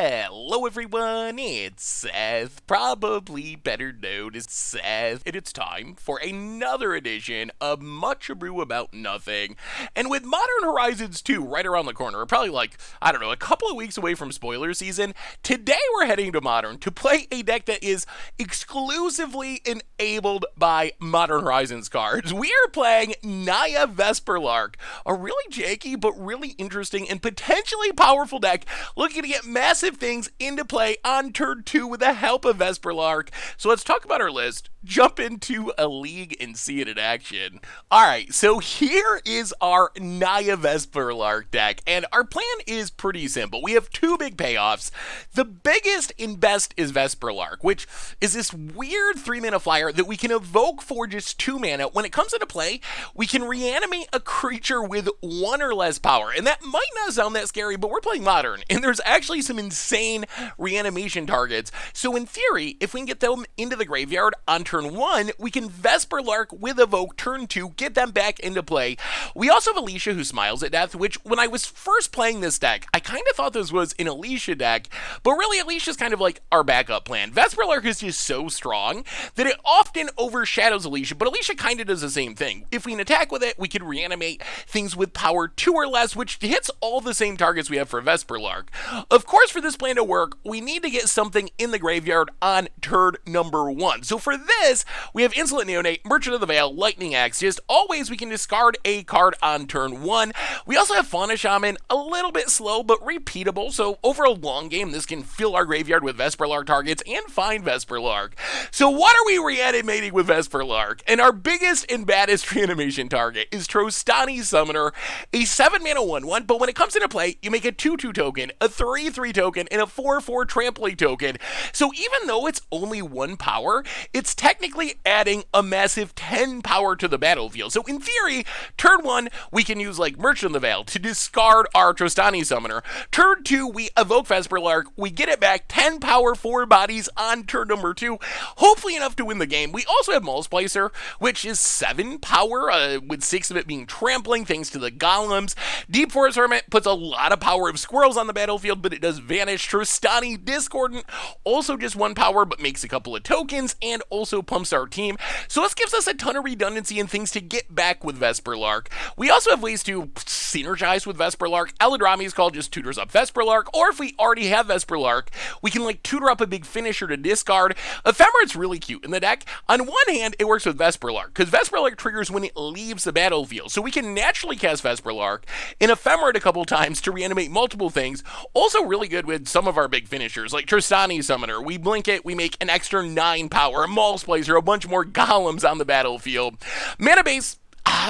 Hello everyone, it's Seth, probably better known as Seth, and it's time for another edition of Much Abrew About Nothing. And with Modern Horizons 2 right around the corner, we're probably a couple of weeks away from spoiler season, today we're heading to Modern to play a deck that is exclusively enabled by Modern Horizons cards. We are playing Naya Vesperlark, a really janky but really interesting and potentially powerful deck looking to get massive things into play on turn 2 with the help of Vesperlark. So let's talk about our list, jump into a league, and see it in action. Alright, so here is our Naya Vesperlark deck, and our plan is pretty simple. We have two big payoffs. The biggest and best is Vesperlark, which is this weird 3-mana flyer that we can evoke for just 2 mana. When it comes into play, we can reanimate a creature with 1 or less power, and that might not sound that scary, but we're playing Modern, and there's actually some insane reanimation targets. So in theory, if we can get them into the graveyard on turn 1, we can Vesperlark with Evoke turn 2, get them back into play. We also have Alicia who smiles at death, which when I was first playing this deck, I kind of thought this was an Alicia deck, but really Alicia's kind of like our backup plan. Vesperlark is just so strong that it often overshadows Alicia, but Alicia kind of does the same thing. If we can attack with it, we can reanimate things with power 2 or less, which hits all the same targets we have for Vesperlark. Of course, for this plan to work, we need to get something in the graveyard on turn number 1. So for this, we have Insolent Neonate, Merchant of the Veil, Lightning Axe, just always we can discard a card on turn 1. We also have Fauna Shaman, a little bit slow but repeatable, so over a long game this can fill our graveyard with Vesperlark targets and find Vesperlark. So what are we reanimating with Vesperlark? And our biggest and baddest reanimation target is Trostani Summoner, a 7-mana 1/1, but when it comes into play, you make a 2/2 token, a 3/3 token, and a 4/4 trampling token. So even though it's only 1 power, it's technically adding a massive 10 power to the battlefield. So in theory, turn 1, we can use like Merchant of the Veil to discard our Trostani Summoner. Turn 2, we evoke Vesperlark, we get it back, 10 power, 4 bodies on turn number 2, hopefully enough to win the game. We also have Maul Splicer, which is 7 power, with 6 of it being trampling thanks to the golems. Deep Forest Hermit puts a lot of power of squirrels on the battlefield, but it does vanish. Trostani Discordant, also just 1 power, but makes a couple of tokens, and also pumps our team. So this gives us a ton of redundancy and things to get back with Vesperlark. We also have ways to synergize with Vesperlark. Aladrami's Call just tutors up Vesperlark, or if we already have Vesperlark, we can like tutor up a big finisher to discard. Ephemerit's really cute in the deck. On one hand, it works with Vesperlark, because Vesperlark triggers when it leaves the battlefield, so we can naturally cast Vesperlark in Ephemerate a couple times to reanimate multiple things. Also really good with some of our big finishers, like Trostani Summoner. We blink it, we make an extra 9 power, a Maul Splicer, a bunch more golems on the battlefield. Mana base,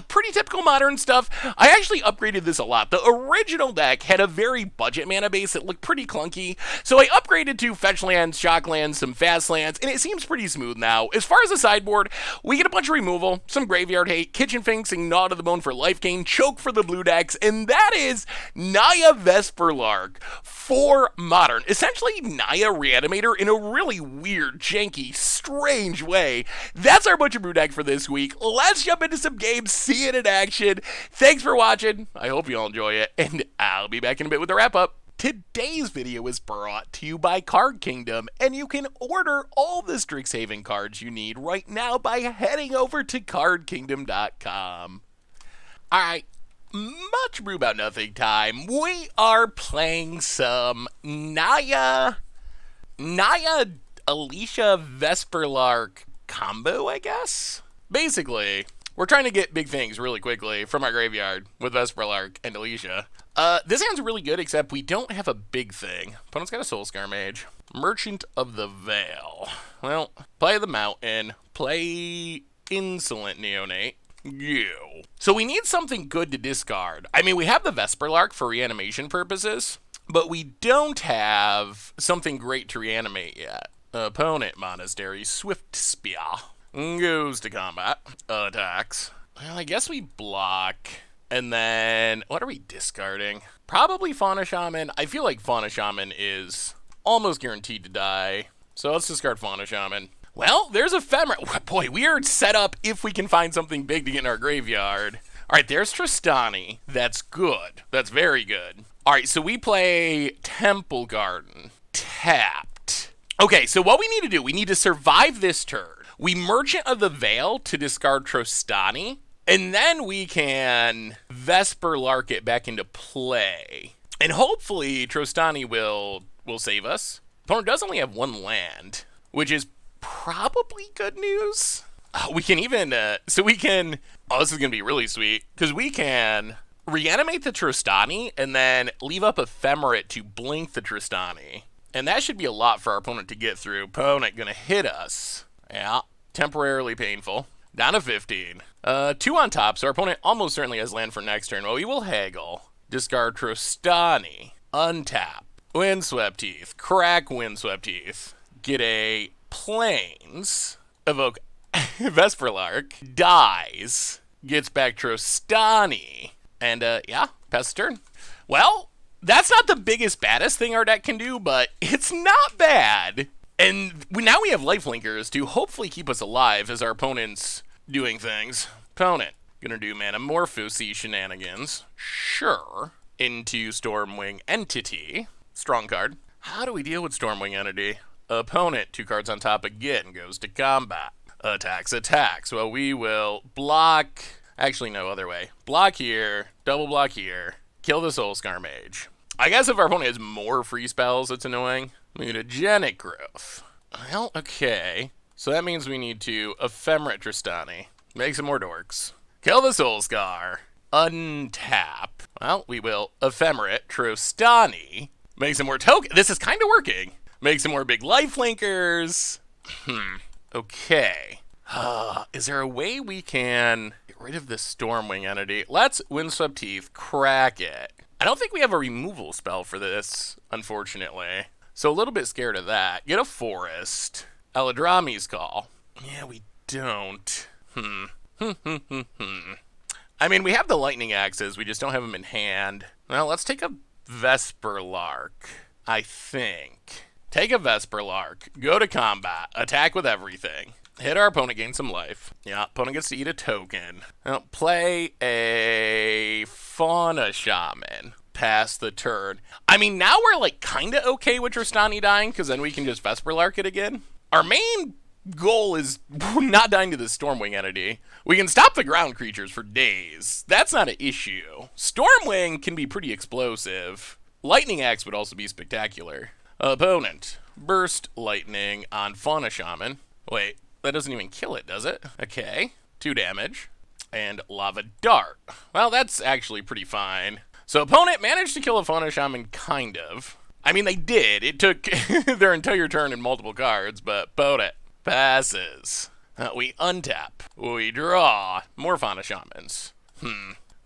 pretty typical Modern stuff. I actually upgraded this a lot. The original deck had a very budget mana base that looked pretty clunky, so I upgraded to fetch lands, shock lands, some fast lands, and it seems pretty smooth now. As far as the sideboard, we get a bunch of removal, some graveyard hate, Kitchen Finks, and Gnaw to the Bone for life gain, choke for the blue decks, and that is Naya Vesperlark for Modern. Essentially Naya Reanimator in a really weird, janky, strange way. That's our Much Abrew deck for this week. Let's jump into some games, see it in action. Thanks for watching. I hope you all enjoy it, and I'll be back in a bit with a wrap-up. Today's video is brought to you by Card Kingdom, and you can order all the Strixhaven cards you need right now by heading over to cardkingdom.com. Alright, Much Brew About Nothing time. We are playing some Naya Alicia Vesperlark combo, I guess? Basically, we're trying to get big things really quickly from our graveyard with Vesperlark and Alicia. This hand's really good, except we don't have a big thing. Opponent's got a Soulscar Mage. Merchant of the Veil. Well, play the Mountain. Play Insolent Neonate. You. So we need something good to discard. I mean, we have the Vesperlark for reanimation purposes, but we don't have something great to reanimate yet. Opponent Monastery, Swift Spear. Goes to combat. Attacks. Well, I guess we block. And then, what are we discarding? Probably Fauna Shaman. I feel like Fauna Shaman is almost guaranteed to die. So let's discard Fauna Shaman. Well, there's Ephemerate. Boy, we are set up if we can find something big to get in our graveyard. All right, there's Trostani. That's good. That's very good. All right, so we play Temple Garden. tapped. Okay, so what we need to do, we need to survive this turn. We Merchant of the Veil to discard Trostani, and then we can Vesperlark it back into play. And hopefully Trostani will save us. Opponent does only have one land, which is probably good news. We can even, oh, this is going to be really sweet, because we can reanimate the Trostani and then leave up Ephemerate to blink the Trostani. And that should be a lot for our opponent to get through. Opponent going to hit us. Yeah, temporarily painful. Down to 15. 2 on top, so our opponent almost certainly has land for next turn. Well, we will haggle. Discard Trostani. Untap. Windswept Heath. Crack Windswept Heath. Get a Plains. Evoke Vesperlark. Dies. Gets back Trostani. And, yeah, pass the turn. Well, that's not the biggest, baddest thing our deck can do, but it's not bad. And now we have lifelinkers to hopefully keep us alive as our opponent's doing things. Opponent, gonna do Manamorphosy shenanigans. Sure. Into Stormwing Entity. Strong card. How do we deal with Stormwing Entity? Opponent, 2 cards on top again, goes to combat. Attacks. Well, we will block. Actually, no, other way. Block here, double block here, kill the Soulscar Mage. I guess if our opponent has more free spells, it's annoying. Mutagenic Growth. Well, okay. So that means we need to Ephemerate Trostani. Make some more dorks. Kill the Soulscar. Untap. Well, we will Ephemerate Trostani. Make some more token. This is kind of working. Make some more big lifelinkers. Okay. Is there a way we can get rid of this Stormwing Entity? Let's Windswept Heath, crack it. I don't think we have a removal spell for this, unfortunately. So a little bit scared of that. Get a Forest. Eladrami's Call. Yeah, we don't. I mean, we have the Lightning Axes. We just don't have them in hand. Well, let's take a Vesperlark, I think. Take a Vesperlark. Go to combat. Attack with everything. Hit our opponent, gain some life. Yeah, opponent gets to eat a token. Now, play a Fauna Shaman. Pass the turn. I mean, now we're like kind of okay with Trostani dying, because then we can just Vesperlark it again. Our main goal is not dying to the Stormwing Entity. We can stop the ground creatures for days. That's not an issue. Stormwing can be pretty explosive. Lightning Axe would also be spectacular. Opponent. Burst Lightning on Fauna Shaman. Wait, that doesn't even kill it, does it? Okay. 2 damage. And Lava Dart. Well, that's actually pretty fine. So opponent managed to kill a Fauna Shaman, kind of. I mean, they did. It took their entire turn and multiple cards, but opponent passes. We untap. We draw. More Fauna Shamans.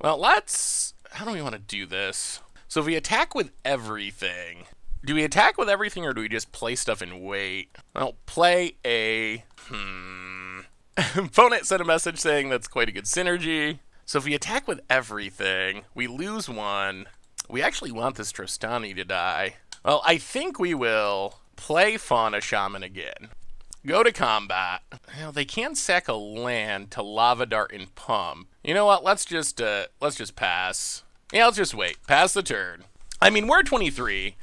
Well, how do we want to do this? So if we attack with everything, do we attack with everything or do we just play stuff and wait? Well, play a... Opponent sent a message saying that's quite a good synergy. So if we attack with everything, we lose 1. We actually want this Trostani to die. Well, I think we will play Fauna Shaman again. Go to combat. Well, they can sack a land to Lava Dart and Pump. You know what? Let's just pass. Yeah, let's just wait. Pass the turn. I mean, we're 23.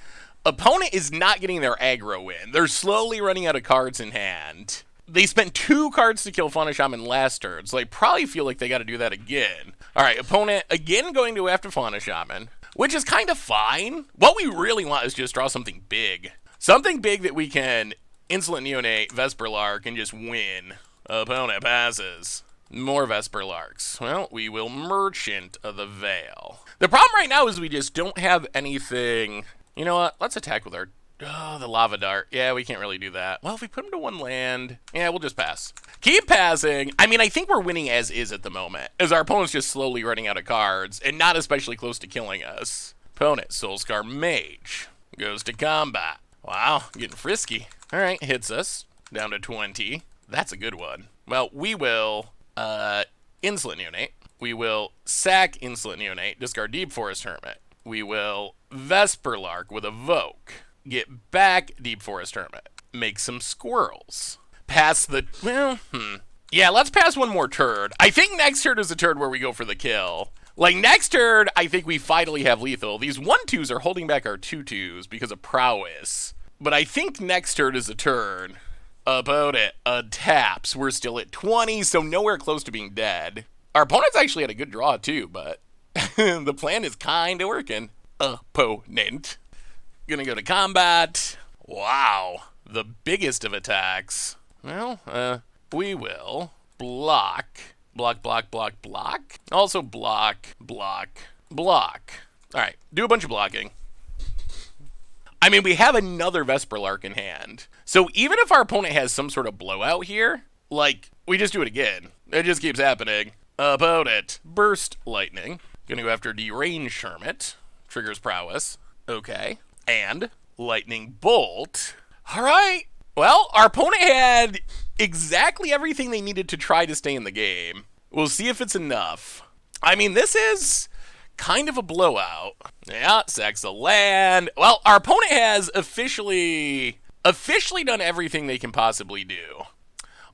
Opponent is not getting their aggro in. They're slowly running out of cards in hand. They spent 2 cards to kill Fauna Shaman last turn, so they probably feel like they got to do that again. All right, opponent again going to go after Fauna Shaman, which is kind of fine. What we really want is just draw something big. Something big that we can Insolent Neonate, Vesperlark, and just win. Opponent passes. More Vesperlarks. Well, we will Merchant of the Veil. The problem right now is we just don't have anything. You know what? Let's attack with our... Oh, the Lava Dart. Yeah, we can't really do that. Well, if we put him to 1 land, yeah, we'll just pass. Keep passing. I mean, I think we're winning as is at the moment, as our opponent's just slowly running out of cards, and not especially close to killing us. Opponent, Soulscar Mage, goes to combat. Wow, getting frisky. All right, hits us. Down to 20. That's a good one. Well, we will Insolent Neonate. We will sack Insolent Neonate, discard Deep Forest Hermit. We will Vesperlark with Evoke. Get back Deep Forest Hermit. Make some squirrels. Pass the... Well, Yeah, let's pass 1 more turn. I think next turn is the turn where we go for the kill. Like, next turn, I think we finally have lethal. These 1/2s are holding back our 2/2s because of prowess. But I think next turn is a turn. Opponent taps. We're still at 20, so nowhere close to being dead. Our opponent's actually had a good draw too, but the plan is kinda working. Opponent. Gonna go to combat. Wow. The biggest of attacks. Well, we will block. Block, block, block, block. Also block, block, block. Alright, do a bunch of blocking. I mean, we have another Vesperlark in hand. So even if our opponent has some sort of blowout here, like, we just do it again. It just keeps happening. Opponent. Burst Lightning. Gonna go after Deranged Hermit. Triggers Prowess. Okay. And Lightning Bolt. Alright. Well, our opponent had exactly everything they needed to try to stay in the game. We'll see if it's enough. I mean, this is kind of a blowout. Yeah, sacks a land. Well, our opponent has officially done everything they can possibly do.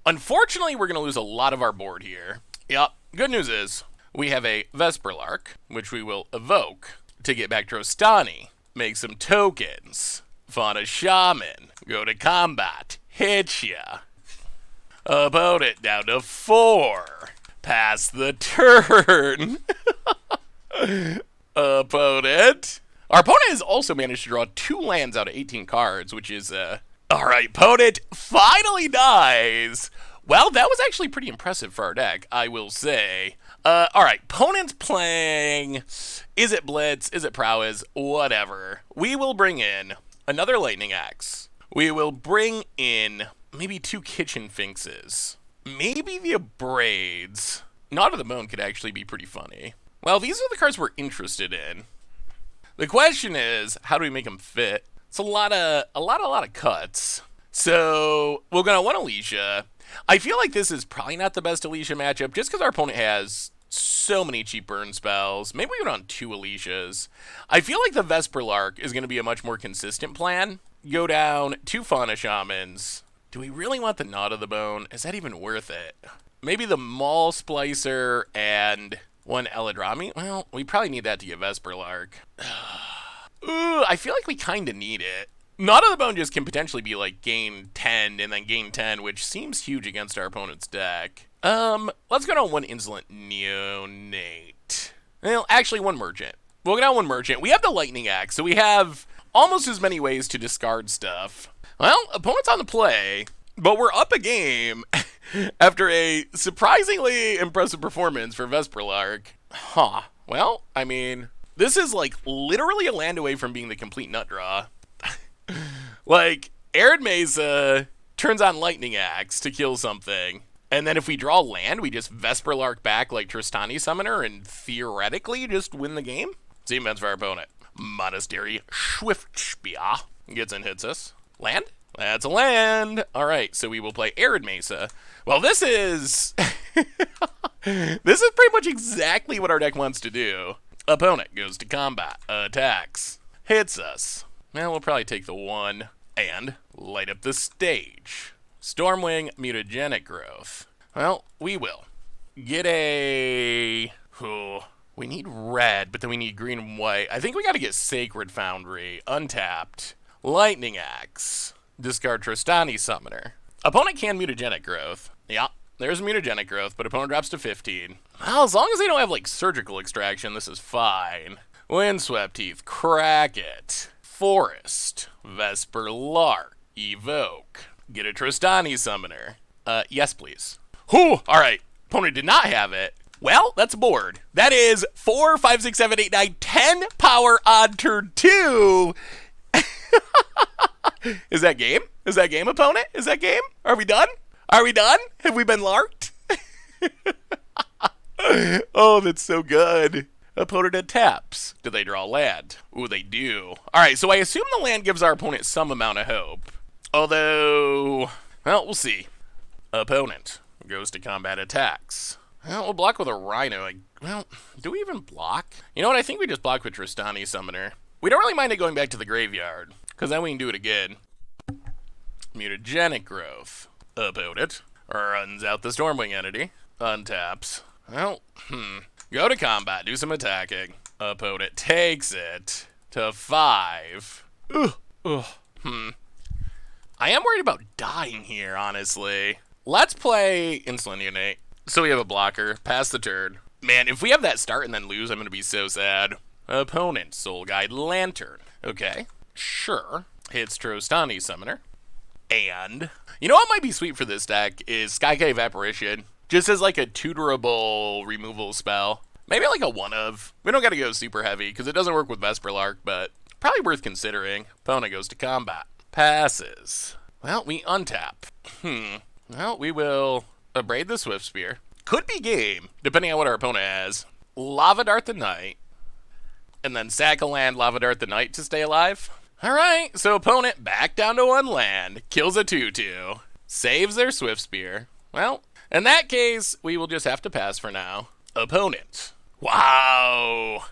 Unfortunately, we're going to lose a lot of our board here. Yep. Good news is we have a Vesperlark, which we will evoke to get back Trostani. Make some tokens. Fauna Shaman. Go to combat. Hit ya. Opponent down to 4. Pass the turn. Opponent. Our opponent has also managed to draw 2 lands out of 18 cards, which is, Alright, opponent finally dies. Well, that was actually pretty impressive for our deck, I will say. Alright, opponent's playing... Is it Blitz? Is it Prowess? Whatever. We will bring in another Lightning Axe. We will bring in maybe 2 Kitchen Finxes. Maybe the Abrades. Knot of the Bone could actually be pretty funny. Well, these are the cards we're interested in. The question is, how do we make them fit? It's a lot of cuts. So we're gonna want Alicia. I feel like this is probably not the best Alicia matchup, just because our opponent has so many cheap burn spells. Maybe we go on 2 Alicias. I feel like the Vesperlark is gonna be a much more consistent plan. Go down 2 Fauna Shamans. Do we really want the Knot of the Bone? Is that even worth it? Maybe the Maul Splicer and 1 Eladrami? Well, we probably need that to get Vesperlark. Ooh, I feel like we kind of need it. Knot of the Bone just can potentially be like gain 10 and then gain 10, which seems huge against our opponent's deck. Let's go down 1 Insolent Neonate. Well, actually 1 Merchant. We'll go down 1 Merchant. We have the Lightning Axe, so we have almost as many ways to discard stuff. Well, opponent's on the play, but we're up a game after a surprisingly impressive performance for Vesperlark. Huh. Well, I mean, this is like literally a land away from being the complete nut draw. Like, Arid Mesa turns on Lightning Axe to kill something, and then if we draw land, we just Vesperlark back like Trostani Summoner and theoretically just win the game? Same events for our opponent. Monastery Schwiftspear gets and hits us. Land? That's a land. Alright, so we will play Arid Mesa. Well, this is... this is pretty much exactly what our deck wants to do. Opponent goes to combat, attacks, hits us. Well, we'll probably take the 1 and light up the stage. Stormwing, Mutagenic Growth. Well, we will. Get a... we need red, but then we need green and white. I think we gotta get Sacred Foundry. Untapped. Lightning Axe. Discard Trostani Summoner. Opponent can Mutagenic Growth. Yeah, there's Mutagenic Growth, but opponent drops to 15. Well, as long as they don't have, like, Surgical Extraction, this is fine. Windswept Heath. Crack it. Forest. Vesperlark. Evoke. Get a Trostani Summoner. Yes, please. Whew! Alright. Opponent did not have it. Well, that's a board. That is 4, 5, 6, 7, 8, 9, 10 power on turn 2. Is that game? Is that game, opponent? Is that game? Are we done? Are we done? Have we been larked? Oh, that's so good. Opponent taps. Do they draw land? Ooh, they do. Alright, so I assume the land gives our opponent some amount of hope. Although, well, we'll see. Opponent goes to combat attacks. Well, we'll block with a Rhino. Well, do we even block? You know what? I think we just block with Trostani Summoner. We don't really mind it going back to the graveyard, because then we can do it again. Mutagenic Growth. Opponent runs out the Stormwing entity. Untaps. Well, go to combat. Do some attacking. Opponent takes it to 5. I am worried about dying here, honestly. Let's play Insolent Neonate. So we have a blocker. Pass the turn. Man, if we have that start and then lose, I'm going to be so sad. Opponent, Soul Guide Lantern. Okay, sure. Hits Trostani Summoner. And, you know what might be sweet for this deck is Sky Cave Apparition. Just as like a tutorable removal spell. Maybe like a one of. We don't got to go super heavy because it doesn't work with Vesperlark, but probably worth considering. Opponent goes to combat. Passes. Well, we untap. Well, we will Abrade the Swift Spear. Could be game, depending on what our opponent has. Lava Dart the Knight. And then sack a land, Lava Dart the Knight to stay alive. Alright, so opponent back down to 1 land. Kills a 2-2. Saves their Swift Spear. Well, in that case, we will just have to pass for now. Opponent. Wow.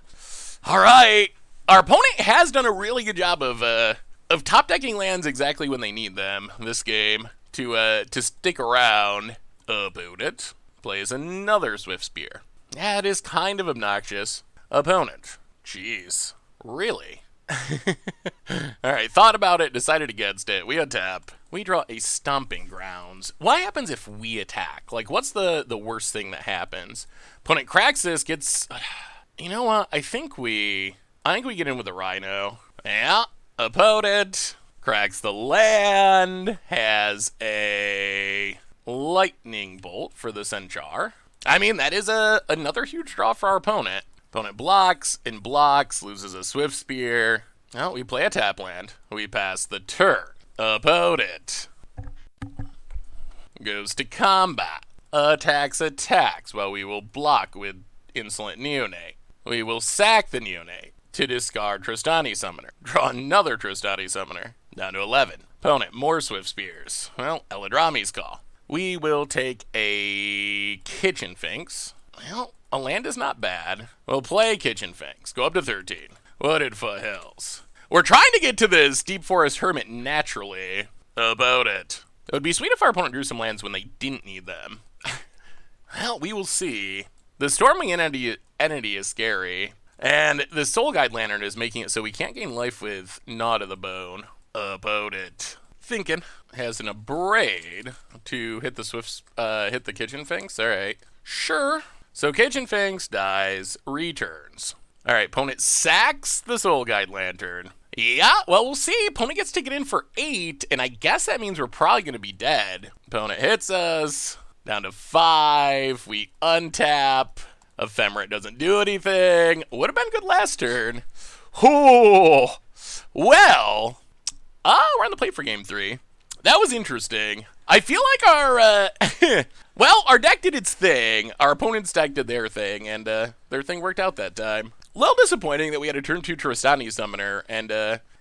Alright. Our opponent has done a really good job of top decking lands exactly when they need them this game to stick around. Opponent plays another Swift Spear. Yeah, it is kind of obnoxious. Opponent. Jeez. Really? Alright, thought about it, decided against it. We untap. We draw a Stomping Grounds. What happens if we attack? Like, what's the worst thing that happens? Opponent cracks this, gets... You know what? I think we get in with a Rhino. Yeah. Opponent cracks the land. Has a Lightning Bolt for the Centaur. I mean, that is another huge draw for our opponent. Opponent blocks and blocks, loses a Swift Spear. Well, we play a tap land. We pass the turn. Opponent goes to combat. Attacks. Well, we will block with Insolent Neonate. We will sack the Neonate to discard Trostani Summoner. Draw another Trostani Summoner. Down to 11. Opponent, more Swift Spears. Well, Eladrami's Call. We will take a Kitchen Finks. Well, a land is not bad. We'll play Kitchen Finks. Go up to 13. Wooded Foothills. We're trying to get to this Deep Forest Hermit naturally. About it. It would be sweet if our opponent drew some lands when they didn't need them. Well, we will see. The Storming Entity is scary. And the Soul Guide Lantern is making it so we can't gain life with Gnaw to the Bone. About it. Thinking. Has an Abrade to hit the Kitchen Finks. Alright. Sure. So Kitchen Finks dies, returns. Alright, opponent sacks the Soul Guide Lantern. Yeah, well, we'll see. Opponent gets to get in for 8, and I guess that means we're probably going to be dead. Opponent hits us. Down to 5. We untap. Ephemerate doesn't do anything. Would have been good last turn. Oh, well, we're on the plate for game 3. That was interesting. I feel like our, well, our deck did its thing. Our opponent's deck did their thing, and their thing worked out that time. A little disappointing that we had a turn 2 Trostani Summoner, and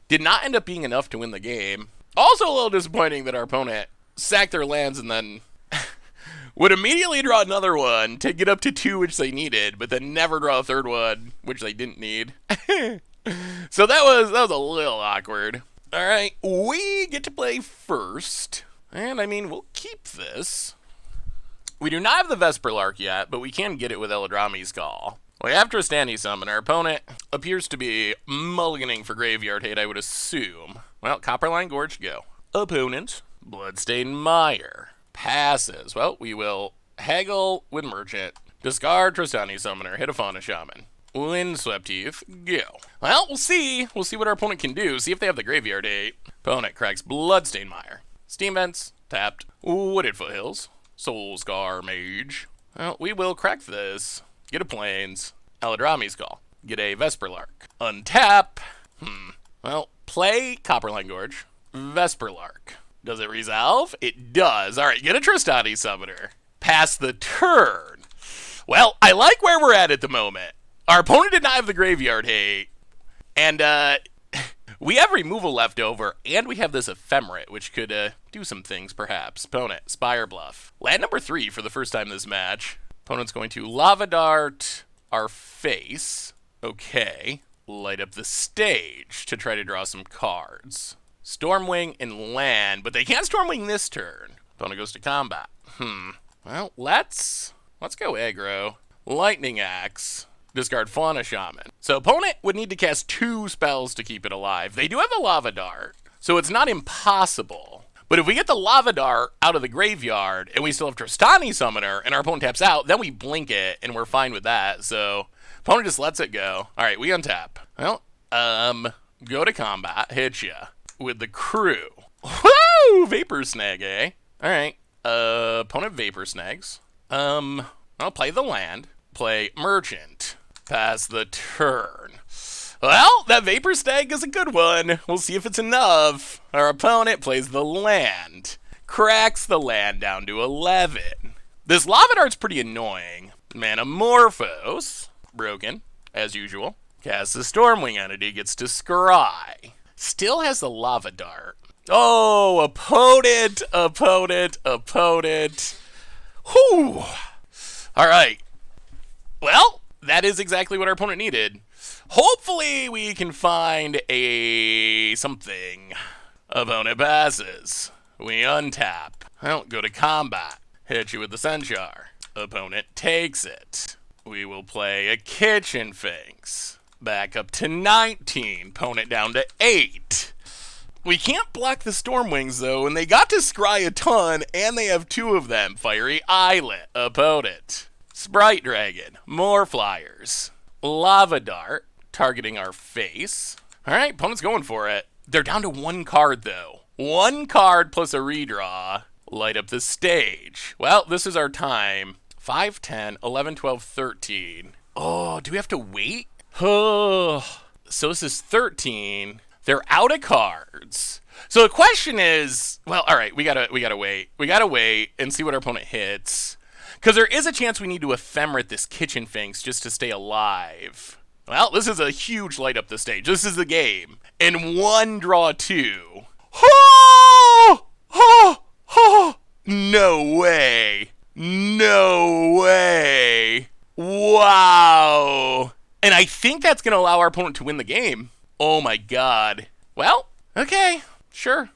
did not end up being enough to win the game. Also a little disappointing that our opponent sacked their lands and then would immediately draw another one to get up to 2, which they needed, but then never draw a third one, which they didn't need. So that was a little awkward. All right, we get to play first, and I mean, we'll keep this. We do not have the Vesperlark yet, but we can get it with Eladrami's Call. We have Trostani Summon. Our opponent appears to be mulliganing for Graveyard Hate, I would assume. Well, Copperline Gorge, go. Opponent, Bloodstained Mire. Passes. Well, we will haggle with Merchant. Discard Trostani Summoner. Hit a Fauna Shaman. Windswept Heath. Go. Well, we'll see. We'll see what our opponent can do. See if they have the Graveyard 8. Opponent cracks Bloodstained Mire. Steam Vents. Tapped. Wooded Foothills. Soul Scar Mage. Well, we will crack this. Get a Plains. Eladrami's Call. Get a Vesperlark. Untap. Well, play Copperline Gorge. Vesperlark. Does it resolve? It does. Alright, get a Trostani Summoner. Pass the turn. Well, I like where we're at the moment. Our opponent did not have the Graveyard Hate. And, we have removal left over, and we have this Ephemerate, which could, do some things, perhaps. Opponent, Spire Bluff. Land number 3 for the first time this match. Opponent's going to Lava Dart our face. Okay. Light up the stage to try to draw some cards. Stormwing and land, but they can't Stormwing this turn. Opponent goes to combat. Well, let's go aggro. Lightning Axe. Discard Fauna Shaman. So opponent would need to cast 2 spells to keep it alive. They do have a Lava Dart, so it's not impossible. But if we get the Lava Dart out of the graveyard and we still have Tristani Summoner and our opponent taps out, then we blink it and we're fine with that. So opponent just lets it go. All right, we untap. Well, go to combat, hit ya with the crew. Woo! Vapor Snag, eh? All right. Opponent Vapor Snags. I'll play the land. Play Merchant. Pass the turn. Well, that Vapor Snag is a good one. We'll see if it's enough. Our opponent plays the land. Cracks the land down to 11. This Lava Dart's pretty annoying. Manamorphose. Broken, as usual. Casts the Stormwing entity, gets to scry. Still has the Lava Dart. Oh, opponent. Whew. All right. Well, that is exactly what our opponent needed. Hopefully we can find a something. Opponent passes. We untap. Well, go to combat. Hit you with the Centaur. Opponent takes it. We will play a Kitchen Finks. Back up to 19. Opponent down to 8. We can't block the Stormwings, though, and they got to scry a ton, and they have 2 of them. Fiery Islet. Opponent. Sprite Dragon. More flyers. Lava Dart. Targeting our face. All right, opponent's going for it. They're down to 1 card, though. 1 card plus a redraw. Light up the stage. Well, this is our time. 5, 10, 11, 12, 13. Oh, do we have to wait? Oh, so this is 13. They're out of cards. So the question is, well, all right, we gotta wait. We gotta wait and see what our opponent hits. Because there is a chance we need to ephemerate this Kitchen Finks just to stay alive. Well, this is a huge light up the stage. This is the game. And 1 draw 2. Oh! Oh! Oh! No way. No way. Wow. And I think that's going to allow our opponent to win the game. Oh my god. Well, okay. Sure.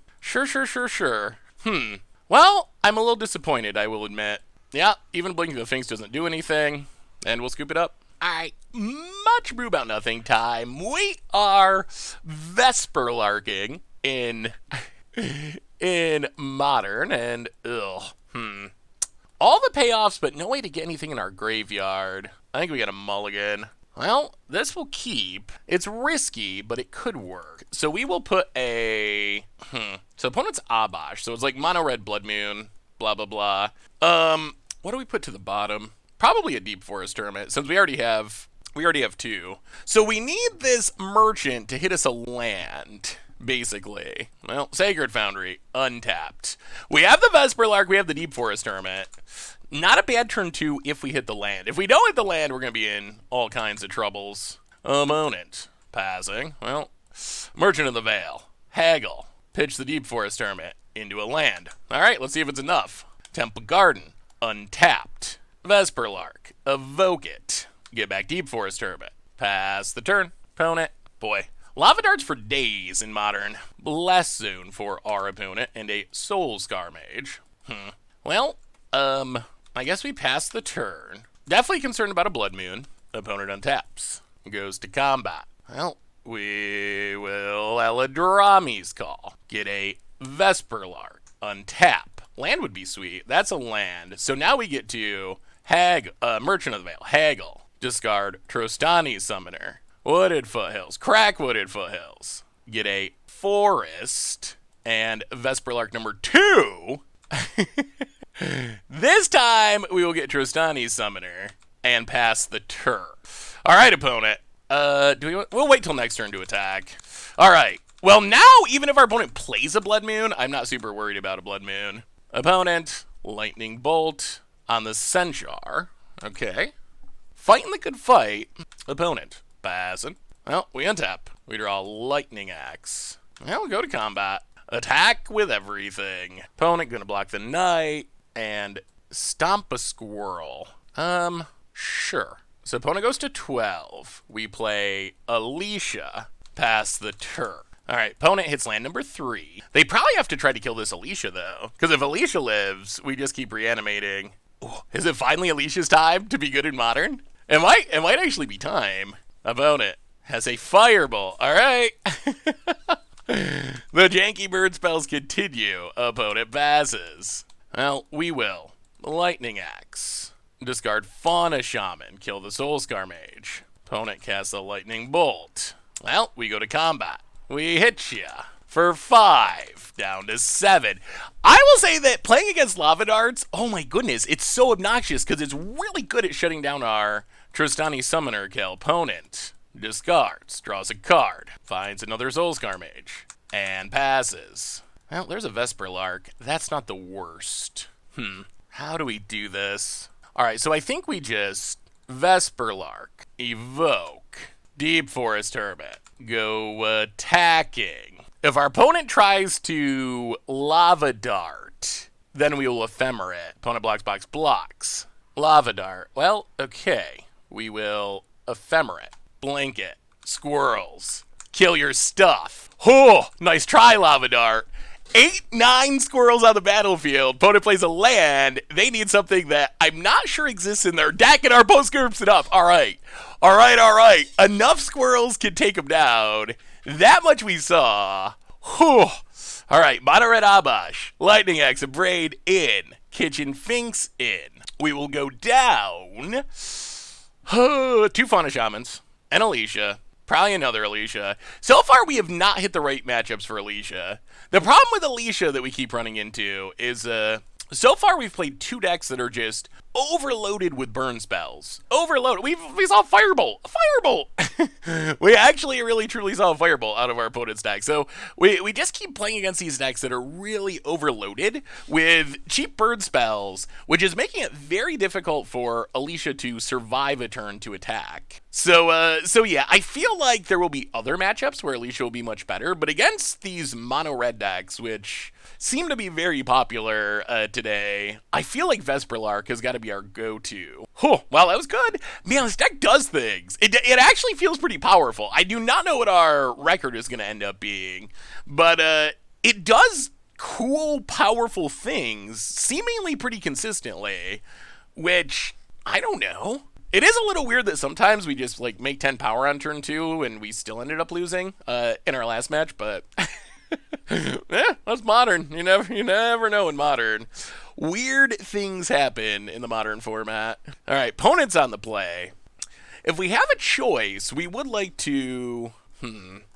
Well, I'm a little disappointed, I will admit. Yeah, even blinking the Finks doesn't do anything. And we'll scoop it up. Alright, much brew about nothing time. We are Vesperlarking in Modern, and all the payoffs, but no way to get anything in our graveyard. I think we got a mulligan. Well, this will keep. It's risky, but it could work. So we will put a... So opponent's Abash, so it's like mono red Blood Moon, blah, blah, blah. What do we put to the bottom? Probably a Deep Forest Hermit, since we already have 2. So we need this Merchant to hit us a land, basically. Well, Sacred Foundry, untapped. We have the Vesperlark, we have the Deep Forest Hermit. Not a bad turn 2 if we hit the land. If we don't hit the land, we're going to be in all kinds of troubles. Opponent, passing. Well, Merchant of the Veil, haggle, pitch the Deep Forest Hermit into a land. All right, let's see if it's enough. Temple Garden, untapped. Vesperlark, evoke it. Get back Deep Forest Hermit. Pass the turn. Opponent. Boy. Lava Darts for days in Modern. Bless Zone for our opponent. And a Soul Scar Mage. Well, I guess we pass the turn. Definitely concerned about a Blood Moon. Opponent untaps. Goes to combat. Well, we will Eladrami's Call. Get a Vesperlark. Untap. Land would be sweet. That's a land. So now we get to Merchant of the Veil. Haggle. Discard Trostani Summoner. Wooded Foothills. Crack Wooded Foothills. Get a Forest. And Vesperlark number 2. This time we will get Trostani Summoner and pass the turn. All right, opponent. We'll wait till next turn to attack. All right. Well, now even if our opponent plays a Blood Moon, I'm not super worried about a Blood Moon. Opponent, Lightning Bolt on the Centaur. Okay. Fighting the good fight. Opponent, passing. Well, we untap. We draw Lightning Axe. Well, we'll go to combat. Attack with everything. Opponent gonna block the Knight and stomp a Squirrel. Sure. So opponent goes to 12. We play Alicia. Pass the turn. All right, opponent hits land number 3. They probably have to try to kill this Alicia, though. Because if Alicia lives, we just keep reanimating. Ooh, is it finally Alicia's time to be good in Modern? It might actually be time. Opponent has a Firebolt. All right. The janky bird spells continue. Opponent passes. Well, we will. Lightning Axe. Discard Fauna Shaman. Kill the Soulscar Mage. Opponent casts a Lightning Bolt. Well, we go to combat. We hit ya. For 5. Down to 7. I will say that playing against Lava Darts, oh my goodness, it's so obnoxious because it's really good at shutting down our Trostani Summoner kill. Opponent discards, draws a card, finds another Soulscar Mage, and passes. Well, there's a Vesperlark. That's not the worst. How do we do this? Alright, so I think we just Vesperlark, evoke, Deep Forest Hermit, go attacking. If our opponent tries to Lava Dart, then we will Ephemera it. Opponent blocks. Lava Dart. Well, okay. We will Ephemera it. Blanket. Squirrels. Kill your stuff. Oh, nice try, Lava Dart. 8-9 squirrels on the battlefield. Opponent plays a land. They need something that I'm not sure exists in their deck, and our opponent scoops it up. All right. Enough squirrels can take them down. That much we saw. Whew. All right, Mono Red Abash, Lightning Axe, Abrew in, Kitchen Finks in. We will go down 2 Fauna Shamans, and Alicia, probably another Alicia. So far, we have not hit the right matchups for Alicia. The problem with Alicia that we keep running into is, so far we've played 2 decks that are just overloaded with burn spells. Overloaded. We saw Firebolt. We actually really truly saw a Firebolt out of our opponent's deck. So we just keep playing against these decks that are really overloaded with cheap burn spells, which is making it very difficult for Alicia to survive a turn to attack. So yeah, I feel like there will be other matchups where Alicia will be much better, but against these mono red decks, which seem to be very popular today, I feel like Vesperlark has got to be our go-to. Well, that was good. Man, this deck does things. It actually feels pretty powerful. I do not know what our record is going to end up being, but it does cool, powerful things seemingly pretty consistently, which, I don't know. It is a little weird that sometimes we just like make 10 power on turn 2 and we still ended up losing in our last match, but that's modern. You never know in modern. Weird things happen in the modern format. All right, opponents on the play. If we have a choice, we would like to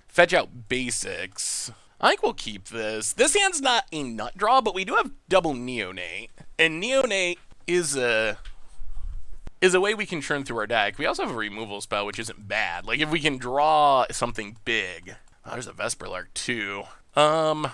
fetch out basics. I think we'll keep this. This hand's not a nut draw, but we do have double Neonate, and Neonate is a way we can churn through our deck. We also have a removal spell, which isn't bad. Like if we can draw something big. Oh, there's a Vesperlark too. Oh,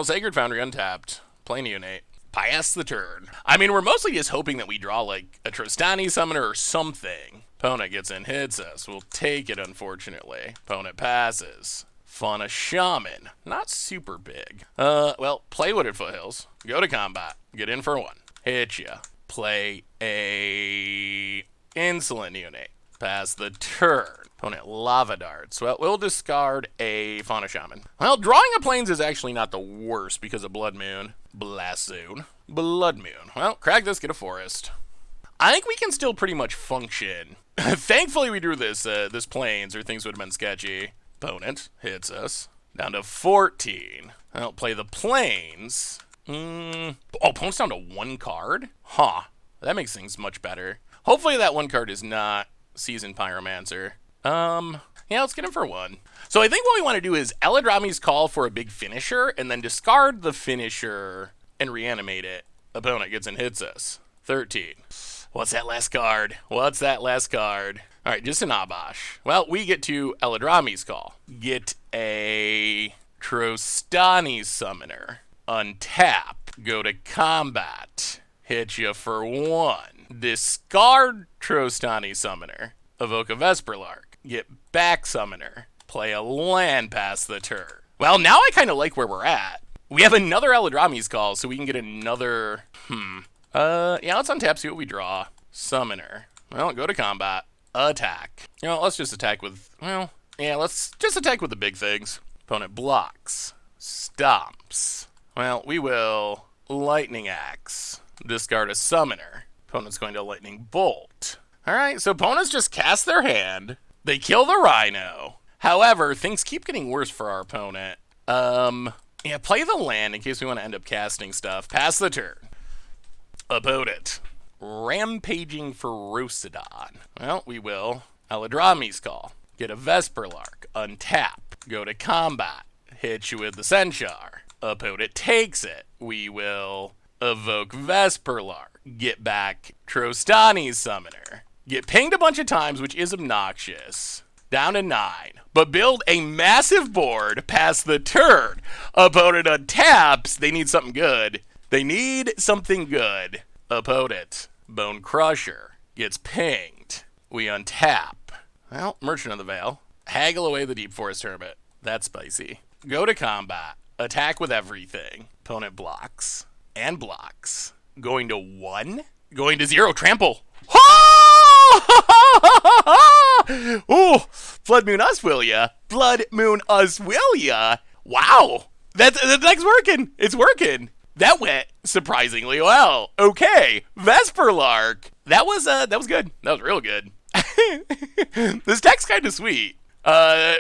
Sacred Foundry untapped. Play Neonate. Pass the turn. I mean, we're mostly just hoping that we draw like a Trostani Summoner or something. Opponent gets in, hits us. We'll take it, unfortunately. Opponent passes. Fauna Shaman. Not super big. Well, play Wooded Foothills. Go to combat. Get in for 1. Hit ya. Play a Insolent Neonate. Pass the turn. Opponent Lava Darts. Well, we'll discard a Fauna Shaman. Well, drawing a Plains is actually not the worst because of Blood Moon. Blast Zone. Blood Moon. Well, crack this, get a Forest. I think we can still pretty much function. Thankfully we drew this Plains, or things would have been sketchy. Opponent hits us. Down to 14. I'll play the Plains. Oh, opponent's down to 1 card? Huh. That makes things much better. Hopefully that 1 card is not Seasoned Pyromancer. Yeah, let's get him for 1. So I think what we want to do is Eladrami's Call for a big finisher, and then discard the finisher and reanimate it. Opponent gets and hits us. 13. What's that last card? All right, just an Abash. Well, we get to Eladrami's Call. Get a Trostani Summoner. Untap. Go to combat. Hit you for 1. Discard Trostani Summoner. Evoke a Vesperlark. Get back Summoner. Play a land past the turn. Well, now I kind of like where we're at. We have another Eladrami's Call, so we can get another... yeah, let's untap, see what we draw. Summoner. Well, go to combat. Attack. You know, let's just attack with... Well, yeah, let's just attack with the big things. Opponent blocks. Stomps. Well, we will Lightning Axe. Discard a Summoner. Opponent's going to Lightning Bolt. Alright, so opponents just cast their hand. They kill the Rhino. However, things keep getting worse for our opponent. Yeah, play the land in case we want to end up casting stuff. Pass the turn. Opponent. Rampaging Ferocidon. Well, we will. Aladrami's Call. Get a Vesperlark. Untap. Go to combat. Hit you with the Centaur. Opponent takes it. We will evoke Vesperlark. Get back Trostani's Summoner. Get pinged a bunch of times, which is obnoxious. Down to 9. But build a massive board past the turn. Opponent untaps. They need something good. They need something good. Opponent. Bone Crusher. Gets pinged. We untap. Well, Merchant of the Veil. Haggle away the Deep Forest Hermit. That's spicy. Go to combat. Attack with everything. Opponent blocks. And blocks. Going to 1. Going to 0. Trample. Ooh, Blood Moon us, will ya? Blood Moon us, will ya? Wow. That deck's working. It's working. That went surprisingly well. Okay. Vesperlark. That was good. That was real good. This deck's kind of sweet.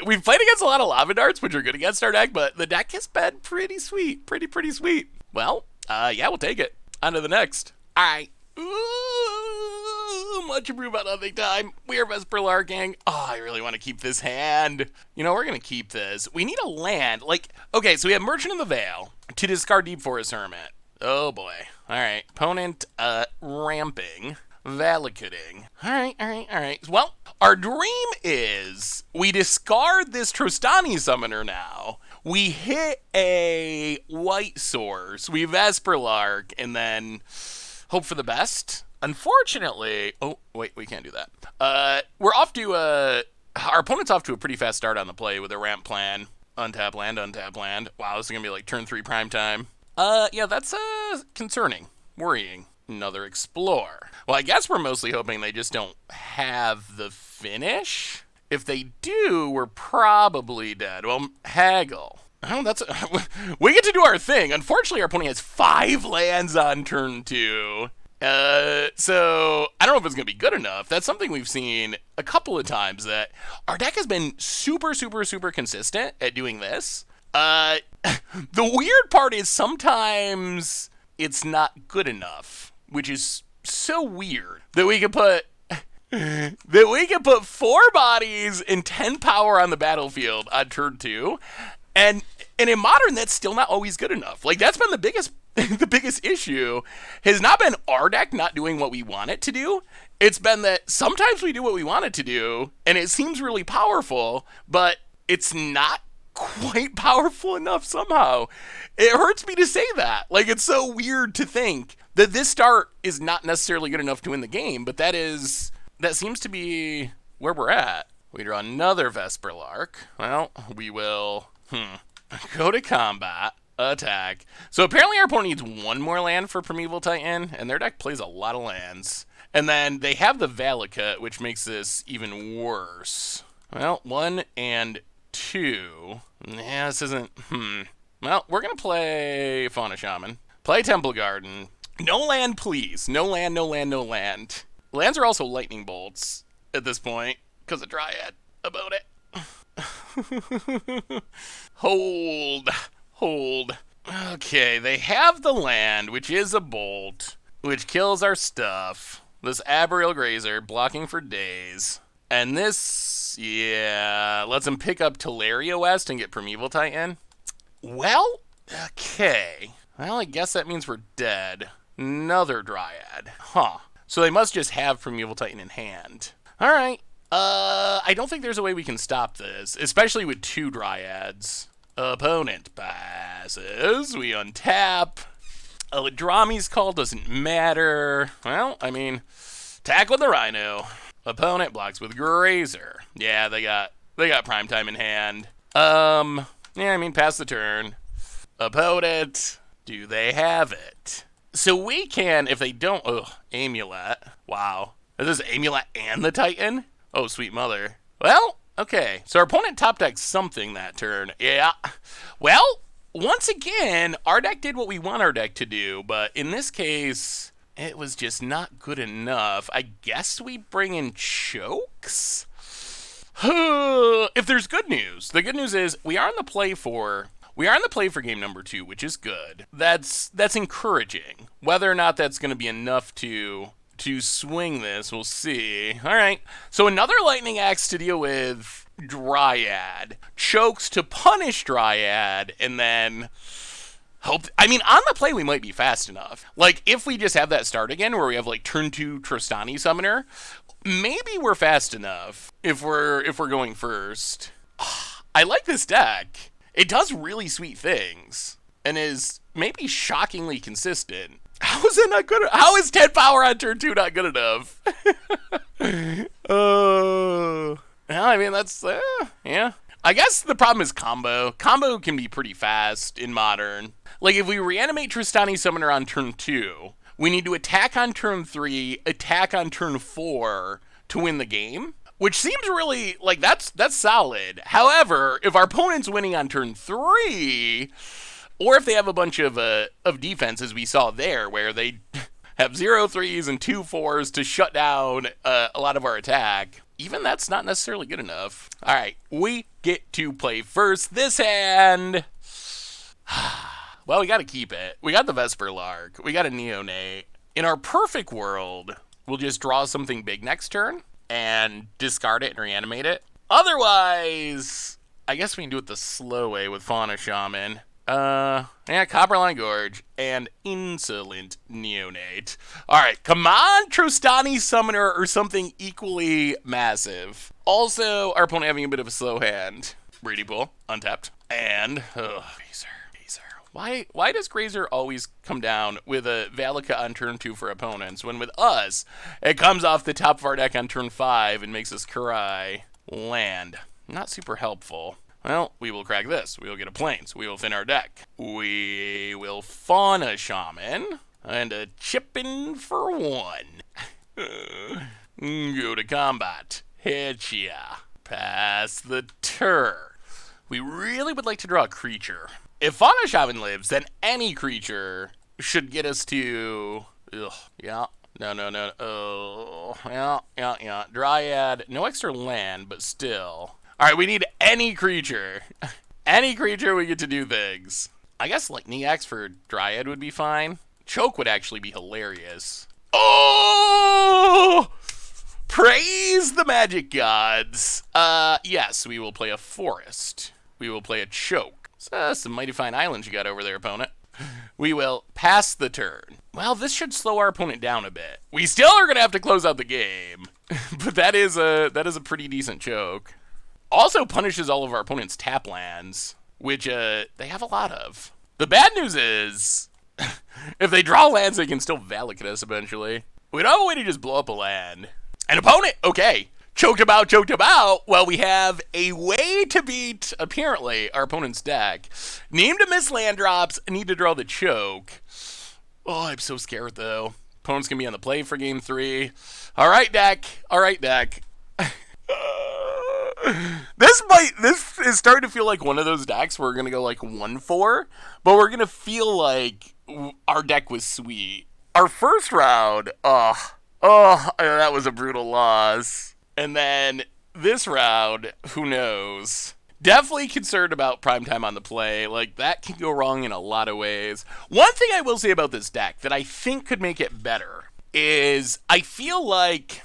We've played against a lot of Lava Darts, which are good against our deck, but the deck has been pretty sweet. Pretty sweet. Well, yeah, we'll take it. On to the next. All right. Ooh, much Abrew about nothing time. We're Vesperlarking. Oh, I really want to keep this hand. You know, we're going to keep this. We need a land. Like, okay, so we have Merchant of the Veil to discard Deep Forest Hermit. Oh, boy. All right. Opponent, ramping. Valicating. All right. Well, our dream is we discard this Trostani Summoner now. We hit a white source. We Vesperlark, and then hope for the best. Unfortunately, oh, wait, we can't do that. We're off to our opponent's off to a pretty fast start on the play with a ramp plan. Untap land. Wow, this is going to be like turn 3 prime time. Yeah, that's concerning. Worrying. Another Explore. Well, I guess we're mostly hoping they just don't have the finish. If they do, we're probably dead. Well, Haggle. Oh, we get to do our thing. Unfortunately, our opponent has 5 lands on turn 2. So I don't know if it's going to be good enough. That's something we've seen a couple of times, that our deck has been super consistent at doing this. The weird part is sometimes it's not good enough, which is so weird that we can put 4 bodies and 10 power on the battlefield on turn 2. And in Modern, that's still not always good enough. Like, that's been the biggest issue has not been our deck not doing what we want it to do. It's been that sometimes we do what we want it to do, and it seems really powerful, but it's not quite powerful enough somehow. It hurts me to say that. Like, it's so weird to think that this start is not necessarily good enough to win the game, but that seems to be where we're at. We draw another Vesperlark. Well, we will go to combat. Attack. So apparently our opponent needs 1 more land for Primeval Titan, and their deck plays a lot of lands. And then they have the Valakut, which makes this even worse. Well, 1 and 2. Yeah, this isn't... Well, we're going to play Fauna Shaman. Play Temple Garden. No land, please. No land. Lands are also lightning bolts at this point, because of Dryad. About it. Hold. Okay, they have the land, which is a bolt, which kills our stuff. This Abrew Grazer, blocking for days. And this, yeah, lets them pick up Teleria West and get Primeval Titan. Well, okay. Well, I guess that means we're dead. Another Dryad. Huh. So they must just have Primeval Titan in hand. All right. I don't think there's a way we can stop this, especially with 2 Dryads. Opponent passes. We untap. Aladrami's Call doesn't matter. Well, I mean, attack with the Rhino. Opponent blocks with Grazer. Yeah, they got Primetime in hand. Yeah, I mean, pass the turn. Opponent, do they have it? So we can, if they don't, Amulet. Wow. Is this Amulet and the Titan? Oh, sweet mother. Well, okay. So our opponent top decked something that turn. Yeah. Well, once again, our deck did what we want our deck to do, but in this case, it was just not good enough. I guess we bring in Chokes? If there's good news, the good news is we are on the play for game number 2, which is good. That's encouraging. Whether or not that's going to be enough to swing this, we'll see. All right. So another lightning axe to deal with Dryad. Chokes to punish Dryad, and then hope. I mean, on the play we might be fast enough. Like if we just have that start again, where we have like turn 2 Tristani Summoner, maybe we're fast enough if we're going first. I like this deck. It does really sweet things and is maybe shockingly consistent. How is it not good? How is 10 power on turn 2 not good enough? Well, I mean, that's, yeah. I guess the problem is combo. Combo can be pretty fast in Modern. Like, if we reanimate Tristani Summoner on turn 2, we need to attack on turn 3, attack on turn 4 to win the game. Which seems really, like, that's solid. However, if our opponent's winning on turn 3, or if they have a bunch of defense, as we saw there, where they have 0 3s and 2 4s to shut down a lot of our attack, even that's not necessarily good enough. All right, we get to play first this hand. Well, we got to keep it. We got the Vesperlark. We got a Neonate. In our perfect world, we'll just draw something big next turn and discard it and reanimate it. Otherwise, I guess we can do it the slow way with Fauna Shaman. Yeah, Copperline Gorge and Insolent Neonate. Alright, come on, Tristani Summoner or something equally massive. Also, our opponent having a bit of a slow hand. Breedy Pool, untapped. And, Grazer. Why does Grazer always come down with a Valaka on turn 2 for opponents, when with us, it comes off the top of our deck on turn 5 and makes us cry? Land. Not super helpful. Well, we will crack this. We will get a Plains. We will thin our deck. We will Fauna Shaman and a Chippin' for 1. Go to combat. Hit ya. Pass the turn. We really would like to draw a creature. If Fauna Shaman lives, then any creature should get us to... yeah. No. Oh, yeah. Dryad. No extra land, but still. Alright, we need any creature. Any creature we get to do things. I guess Lightning Axe for Dryad would be fine. Choke would actually be hilarious. Oh! Praise the magic gods. Yes, we will play a forest. We will play a choke. Some mighty fine islands you got over there, opponent. We will pass the turn. Well, this should slow our opponent down a bit. We still are going to have to close out the game. But that is a pretty decent choke. Also punishes all of our opponent's tap lands, which they have a lot of. The bad news is, if they draw lands, they can still Valakut us eventually. We don't have a way to just blow up a land. An opponent, okay. Choked about. Well, we have a way to beat, apparently, our opponent's deck. Need to miss land drops, need to draw the choke. Oh, I'm so scared, though. Opponent's going to be on the play for game 3. All right, deck. This is starting to feel like one of those decks where we're going to go like 1-4, but we're going to feel like our deck was sweet. Our first round, that was a brutal loss. And then this round, who knows? Definitely concerned about primetime on the play. Like, that can go wrong in a lot of ways. One thing I will say about this deck that I think could make it better is I feel like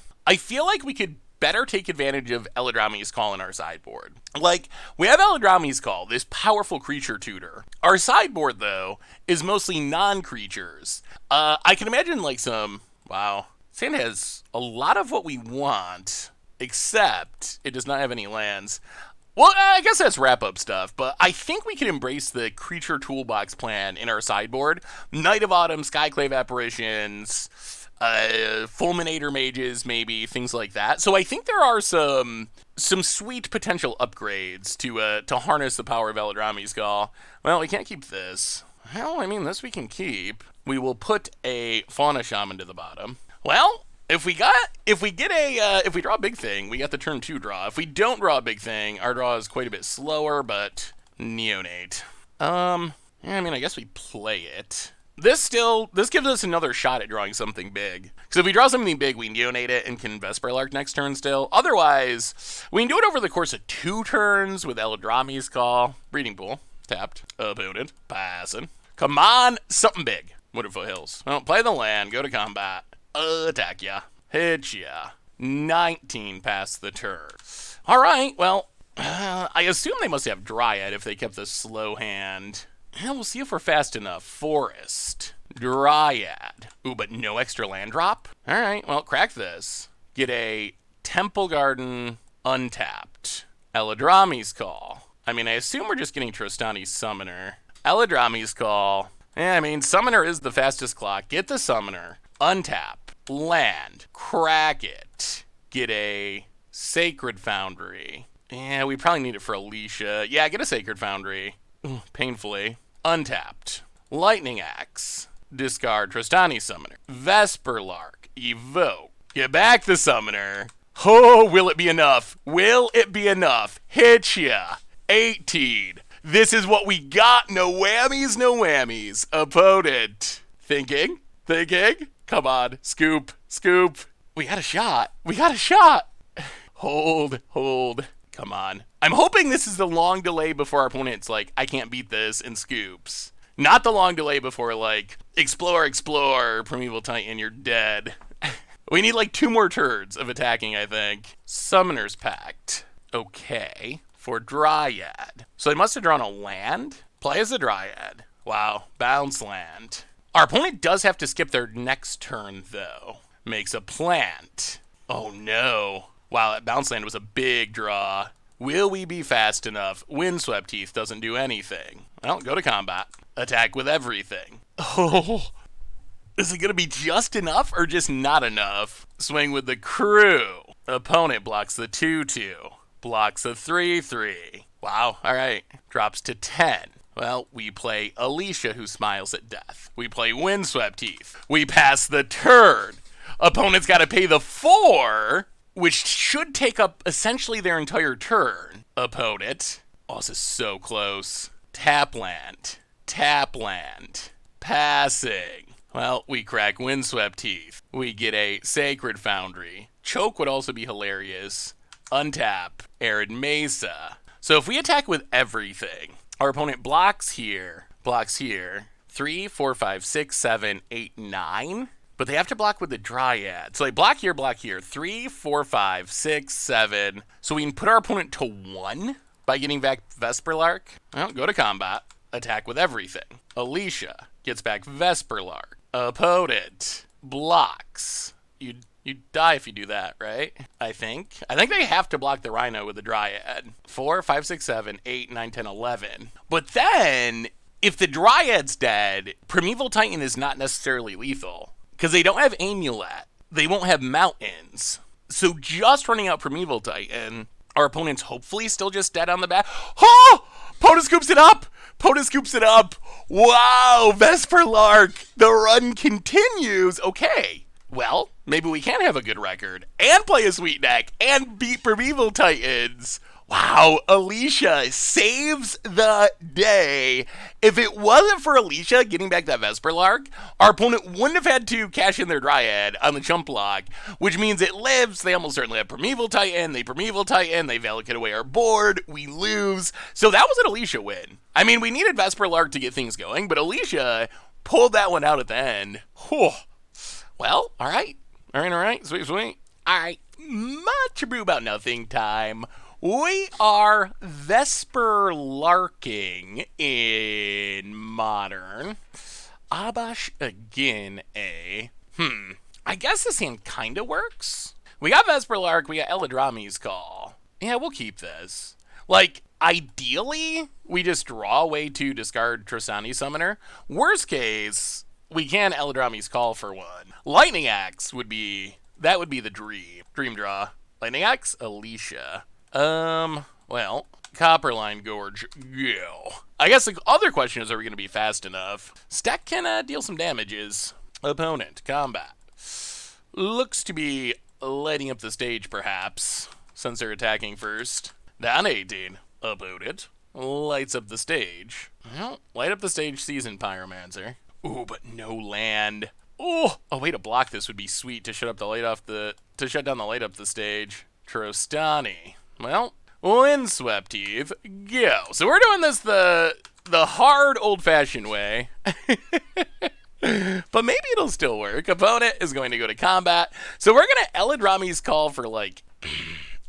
we could better take advantage of Eladrami's Call in our sideboard. Like, we have Eladrami's Call, this powerful creature tutor. Our sideboard, though, is mostly non-creatures. I can imagine, like, Sand has a lot of what we want, except it does not have any lands. Well, I guess that's wrap-up stuff, but I think we can embrace the creature toolbox plan in our sideboard. Night of Autumn, Skyclave Apparitions, Fulminator Mages, maybe, things like that. So I think there are some sweet potential upgrades to harness the power of Eladrami's Call. Well, we can't keep this. Well, I mean, this we can keep. We will put a Fauna Shaman to the bottom. Well, if we draw a big thing, we got the turn 2 draw. If we don't draw a big thing, our draw is quite a bit slower, but Neonate. I mean, I guess we play it. this gives us another shot at drawing something big. Because if we draw something big, we neonate it and can Vesperlark next turn still. Otherwise, we can do it over the course of 2 turns with Eldrami's Call. Breeding Pool. Tapped. Opponent. Passing. Come on, something big. Wooded Foothills. Well, play the land, go to combat. Attack ya. Hit ya. 19 past the turn. Alright, well, I assume they must have Dryad if they kept the slow hand. Yeah, we'll see if we're fast enough. Forest. Dryad. Ooh, but no extra land drop? Alright, well, crack this. Get a Temple Garden untapped. Eldrami's Call. I mean, I assume we're just getting Trostani's Summoner. Eldrami's Call. Yeah, I mean, Summoner is the fastest clock. Get the Summoner. Untap. Land. Crack it. Get a Sacred Foundry. Yeah, we probably need it for Alicia. Yeah, get a Sacred Foundry. Ooh, painfully. Untapped. Lightning Axe. Discard Trostani's Summoner. Vesperlark. Evoke. Get back the Summoner. Oh, will it be enough? Will it be enough? Hit ya. 18. This is what we got. No whammies, no whammies. Opponent. Thinking? Come on. Scoop. We got a shot. Hold. Come on. I'm hoping this is the long delay before our opponent's like, I can't beat this, and scoops. Not the long delay before, like, explore, Primeval Titan, you're dead. We need like 2 more turns of attacking, I think. Summoner's Pact. Okay. For Dryad. So they must have drawn a land? Play as a Dryad. Wow. Bounce land. Our opponent does have to skip their next turn, though. Makes a plant. Oh, no. Wow, that bounce land was a big draw. Will we be fast enough? Windswept Teeth doesn't do anything. Well, go to combat. Attack with everything. Oh, is it going to be just enough or just not enough? Swing with the Crew. Opponent blocks the 2/2. Blocks a 3/3. Wow, all right. Drops to 10. Well, we play Alicia, who smiles at death. We play Windswept Teeth. We pass the turn. Opponent's got to pay the 4, which should take up essentially their entire turn. Opponent. Oh, this is so close. Tap land. Passing. Well, we crack Windswept Teeth. We get a Sacred Foundry. Choke would also be hilarious. Untap. Arid Mesa. So if we attack with everything, our opponent blocks here. 3, 4, 5, 6, 7, 8, 9. But they have to block with the Dryad. So they block here. 3, 4, 5, 6, 7. So we can put our opponent to 1 by getting back Vesperlark. Well, go to combat. Attack with everything. Alicia gets back Vesperlark. Opponent blocks. You die if you do that, right? I think they have to block the Rhino with the Dryad. 4, 5, 6, 7, 8, 9, 10, 11. But then, if the Dryad's dead, Primeval Titan is not necessarily lethal. Because they don't have Amulet. They won't have Mountains. So just running out Primeval Titan, our opponent's hopefully still just dead on the back. Oh! Opponent scoops it up! Wow! Vesperlark! The run continues! Okay. Well, maybe we can have a good record, and play a sweet deck, and beat Primeval Titans. Wow, Alicia saves the day. If it wasn't for Alicia getting back that Vesperlark, our opponent wouldn't have had to cash in their Dryad on the chump block, which means it lives. They almost certainly have Primeval Titan, they Valakut away our board, we lose. So that was an Alicia win. I mean, we needed Vesperlark to get things going, but Alicia pulled that one out at the end. Whew. Well, all right. Sweet. All right, much ado about nothing time. We are Vesperlarking in Modern. Abash again, eh? I guess this hand kind of works. We got Vesperlark, we got Eldrami's Call. Yeah, we'll keep this. Like, ideally, we just draw a way to discard Trostani's Summoner. Worst case, we can Eldrami's Call for 1. Lightning Axe would be the dream draw. Lightning Axe, Alicia. Well, Copperline Gorge, go. I guess the other question is, are we going to be fast enough? Stack can deal some damages. Opponent, combat. Looks to be lighting up the stage, perhaps, since they're attacking first. Down 18. Opponent lights up the stage. Well, light up the stage, Seasoned Pyromancer. Ooh, but no land. Oh, a way to block this would be sweet to shut down the light up the stage. Trostani. Well, Windswept Heath, go. So we're doing this the hard old-fashioned way. But maybe it'll still work. Opponent is going to go to combat. So we're going to Elidrami's Call for, like,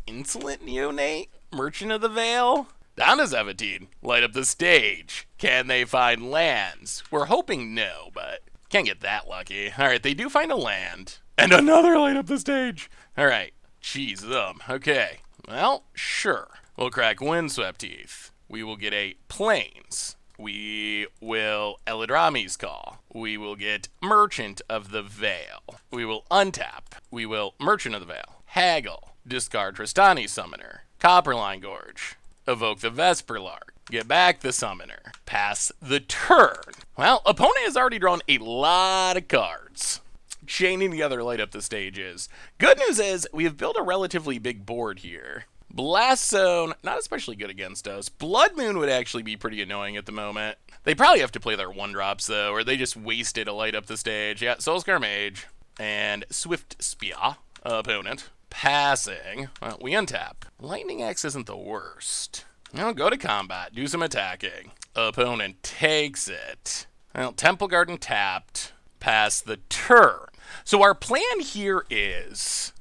Insolent Neonate? Merchant of the Veil? Down to 17. Light up the stage. Can they find lands? We're hoping no, but can't get that lucky. Alright, they do find a land. And another light up the stage. Alright. Jeez, okay. Well, sure. We'll crack Windswept Heath. We will get a Plains. We will Elidrami's Call. We will get Merchant of the Veil. We will untap. We will Merchant of the Veil. Haggle. Discard Trostani Summoner. Copperline Gorge. Evoke the Vesperlark. Get back the Summoner. Pass the turn. Well, opponent has already drawn a lot of cards. Chaining together light up the stages. Good news is we have built a relatively big board here. Blast Zone, not especially good against us. Blood Moon would actually be pretty annoying at the moment. They probably have to play their 1-drops, though, or they just wasted a light up the stage. Yeah, Soulscar Mage and Swift Spear, opponent. Passing. Well, we untap. Lightning Axe isn't the worst. Well, go to combat. Do some attacking. Opponent takes it. Well, Temple Garden tapped. Pass the turn. So our plan here is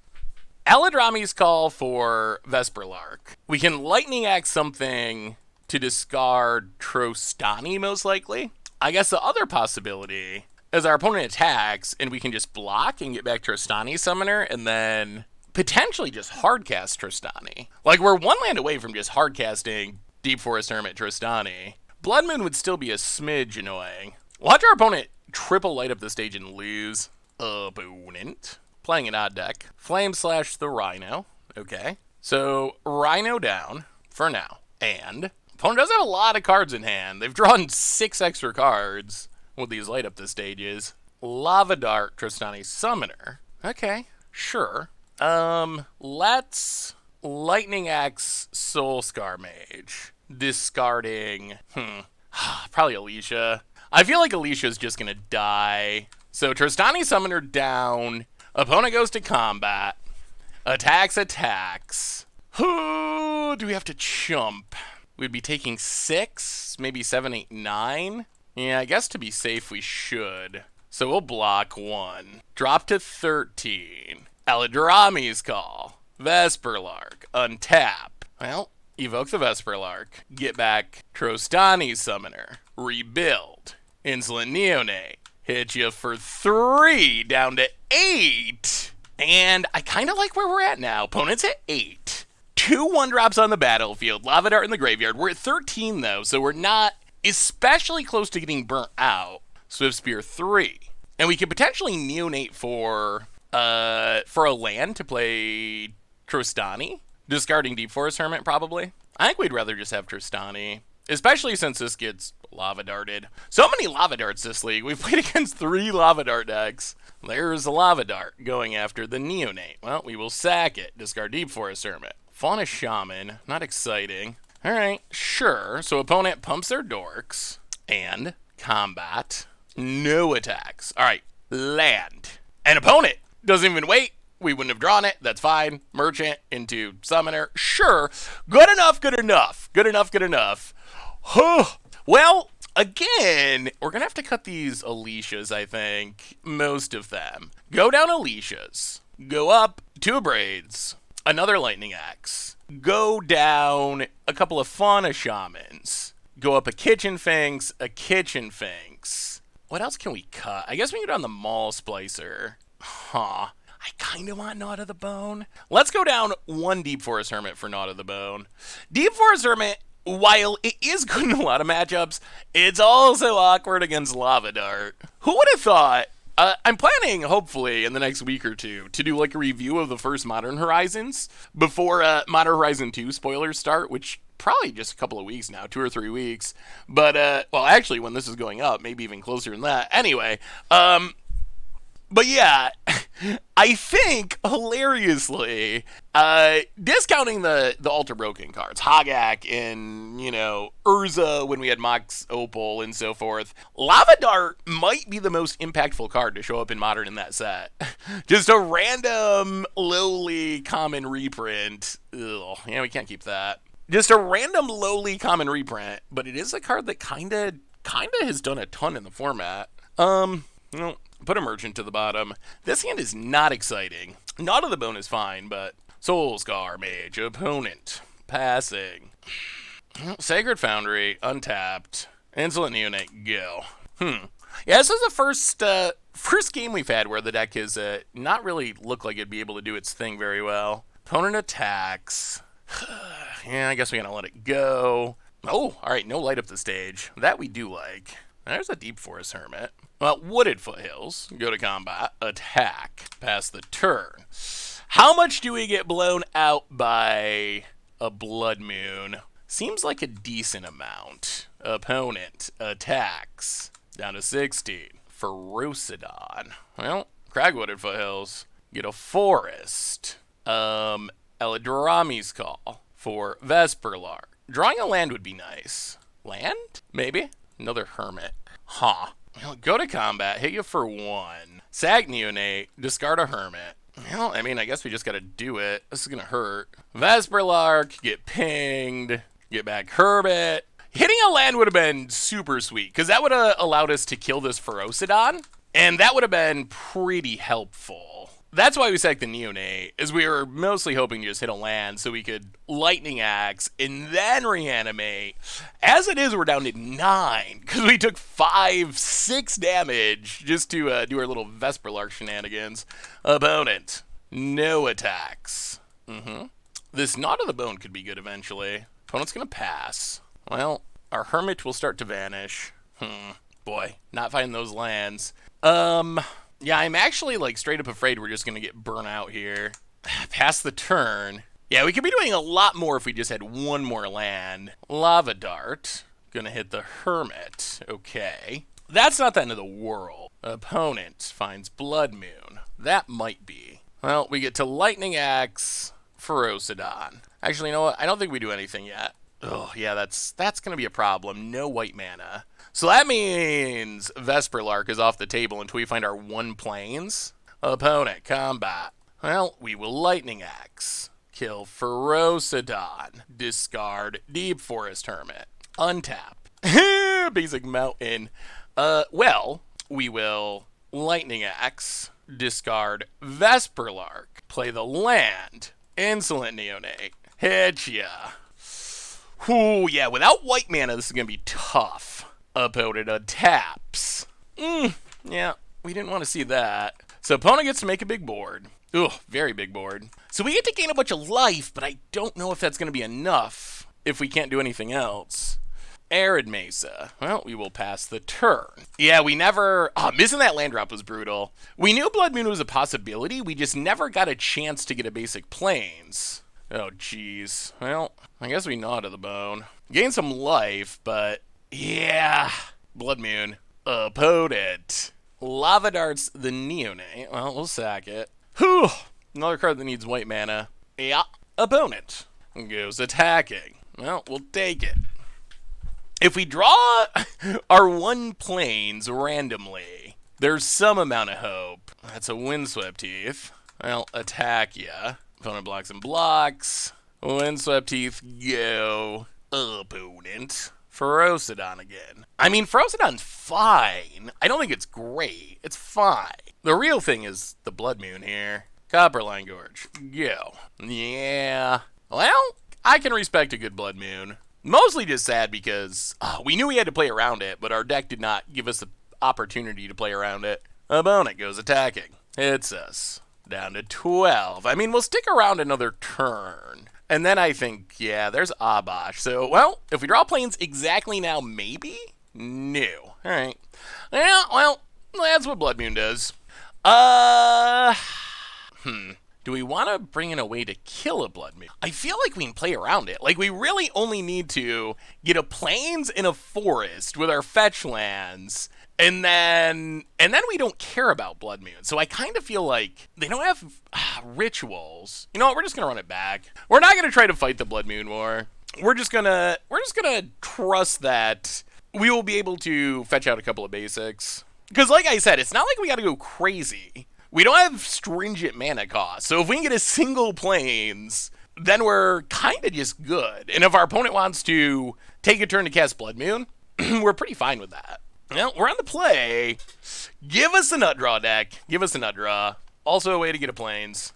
Elidrami's Call for Vesperlark. We can Lightning Axe something to discard Trostani, most likely. I guess the other possibility is our opponent attacks, and we can just block and get back Trostani Summoner, and then potentially just hardcast Trostani. Like, we're one land away from just hardcasting Deep Forest Hermit Trostani. Blood Moon would still be a smidge annoying. Watch our opponent triple light up the stage and lose. Opponent. Playing an odd deck. Flame Slash the Rhino. Okay. So, Rhino down for now. And opponent does have a lot of cards in hand. They've drawn 6 extra cards with these light up the stages. Lava Dart Trostani Summoner. Okay. Sure. Let's Lightning Axe Soulscar Mage. Discarding, probably Alicia. I feel like Alicia's just gonna die. So Trostani Summoner down. Opponent goes to combat. Attacks. Who do we have to chump? We'd be taking 6, maybe 7, 8, 9. Yeah, I guess to be safe we should. So we'll block 1. Drop to 13. Elidrami's Call. Vesperlark. Untap. Well, evoke the Vesperlark. Get back Trostani Summoner. Rebuild. Insolent Neonate. Hit you for 3. Down to 8. And I kind of like where we're at now. Opponent's at 8. 2 1-drops on the battlefield. Lava Dart in the graveyard. We're at 13, though, so we're not especially close to getting burnt out. Swift Spear 3. And we could potentially Neonate for a land to play Trostani. Discarding Deep Forest Hermit, probably. I think we'd rather just have Trostani. Especially since this gets Lava Darted. So many Lava Darts this league. We've played against 3 Lava Dart decks. There's a Lava Dart going after the Neonate. Well, we will sack it. Discard Deep Forest Hermit. Fauna Shaman. Not exciting. Alright, sure. So opponent pumps their dorks. And combat. No attacks. Alright, land. And opponent doesn't even wait. We wouldn't have drawn it. That's fine. Merchant into Summoner. Sure. Good enough. Well, again, we're going to have to cut these Alicias, I think. Most of them. Go down Alicias. Go up 2 Braids. Another Lightning Axe. Go down a couple of Fauna Shamans. Go up a Kitchen Finks. What else can we cut? I guess we can go down the Maul Splicer. I kind of want Gnawed of the Bone. Let's go down 1 Deep Forest Hermit for Gnawed of the Bone. Deep Forest Hermit, while it is good in a lot of matchups, it's also awkward against Lava Dart. Who would have thought? I'm planning, hopefully, in the next week or two, to do like a review of the first Modern Horizons before Modern Horizon 2 spoilers start, which probably just a couple of weeks now, 2 or 3 weeks. But, well, actually, when this is going up, maybe even closer than that. Anyway, But yeah, I think hilariously, discounting the Ultra Broken cards, Hogak and Urza when we had Mox Opal and so forth, Lava Dart might be the most impactful card to show up in Modern in that set. Just a random lowly common reprint. Ugh, yeah, we can't keep that. Just a random lowly common reprint, but it is a card that kinda has done a ton in the format. Put a merchant to the bottom. This hand is not exciting. Not of the Bone is fine, but Soul Scar Mage, opponent, passing. Sacred Foundry, untapped. Insolent Neonate, go. Yeah, this is the first game we've had where the deck has not really looked like it'd be able to do its thing very well. Opponent attacks. Yeah, I guess we gotta let it go. Oh, alright, no light up the stage. That we do like. There's a Deep Forest Hermit. Well, Wooded Foothills, go to combat, attack, pass the turn. How much do we get blown out by a Blood Moon? Seems like a decent amount. Opponent attacks, down to 16. Ferocidon. Well, Cragwooded Foothills, get a Forest. Eladrami's Call for Vesperlark. Drawing a land would be nice. Land? Maybe? Another Hermit. Huh. Well, go to combat, hit you for 1. Sack Neonate, discard a Hermit. Well, I mean, I guess we just gotta do it. This is gonna hurt. Vesperlark, get pinged, get back Hermit. Hitting a land would have been super sweet, because that would have allowed us to kill this Ferocidon, and that would have been pretty helpful. That's why we sacked the Neonate, is we were mostly hoping to just hit a land so we could Lightning Axe and then reanimate. As it is, we're down to 9, because we took 5-6 damage just to do our little Vesperlark shenanigans. Opponent, no attacks. This Knot of the Bone could be good eventually. Opponent's going to pass. Well, our Hermit will start to vanish. Boy, not finding those lands. Yeah, I'm actually, straight up afraid we're just going to get burnt out here. Pass the turn. Yeah, we could be doing a lot more if we just had one more land. Lava Dart. Gonna hit the Hermit. Okay. That's not the end of the world. Opponent finds Blood Moon. That might be. Well, we get to Lightning Axe, Ferocidon. Actually, you know what? I don't think we do anything yet. Oh, yeah, that's going to be a problem. No white mana. So that means Vesperlark is off the table until we find our 1 plains. Opponent, combat. Well, we will Lightning Axe. Kill Ferocidon. Discard Deep Forest Hermit. Untap. Basic Mountain. Well, we will Lightning Axe. Discard Vesperlark. Play the land. Insolent Neonate. Hit ya. Ooh, yeah, without white mana, this is going to be tough. Opponent untaps. Yeah, we didn't want to see that. So opponent gets to make a big board. Ooh, very big board. So we get to gain a bunch of life, but I don't know if that's going to be enough if we can't do anything else. Arid Mesa. Well, we will pass the turn. Yeah, we never... missing that land drop was brutal. We knew Blood Moon was a possibility, we just never got a chance to get a basic plains. Oh, jeez. Well, I guess we gnaw to the bone. Gain some life, but... yeah. Blood Moon. Opponent. Lava Darts the Neonate. Well, we'll sack it. Whew. Another card that needs white mana. Yeah. Opponent. Goes attacking. Well, we'll take it. If we draw our 1 plains randomly, there's some amount of hope. That's a Windswept Teeth. Well, attack ya. Opponent blocks and blocks. Windswept Teeth, go. Opponent. Ferocidon again. I mean, Ferocidon's fine. I don't think it's great. It's fine. The real thing is the Blood Moon here. Copperline Gorge, go. Yeah. Well, I can respect a good Blood Moon. Mostly just sad because we knew we had to play around it, but our deck did not give us the opportunity to play around it. Opponent goes attacking. Hits us. Down to 12. I mean, we'll stick around another turn. And then I think, yeah, there's Abash. So, well, if we draw plains exactly now, maybe? No. Alright. Yeah, well, that's what Blood Moon does. Do we want to bring in a way to kill a Blood Moon? I feel like we can play around it. Like, we really only need to get a plains and a forest with our fetch lands, And then we don't care about Blood Moon. So I kind of feel like they don't have rituals. You know what? We're just gonna run it back. We're not gonna try to fight the Blood Moon War. We're just gonna trust that we will be able to fetch out a couple of basics. Because like I said, it's not like we gotta go crazy. We don't have stringent mana costs. So if we can get a single planes, then we're kind of just good. And if our opponent wants to take a turn to cast Blood Moon, we're pretty fine with that. Well, we're on the play. Give us a nut draw deck. Give us a nut draw. Also a way to get a planes.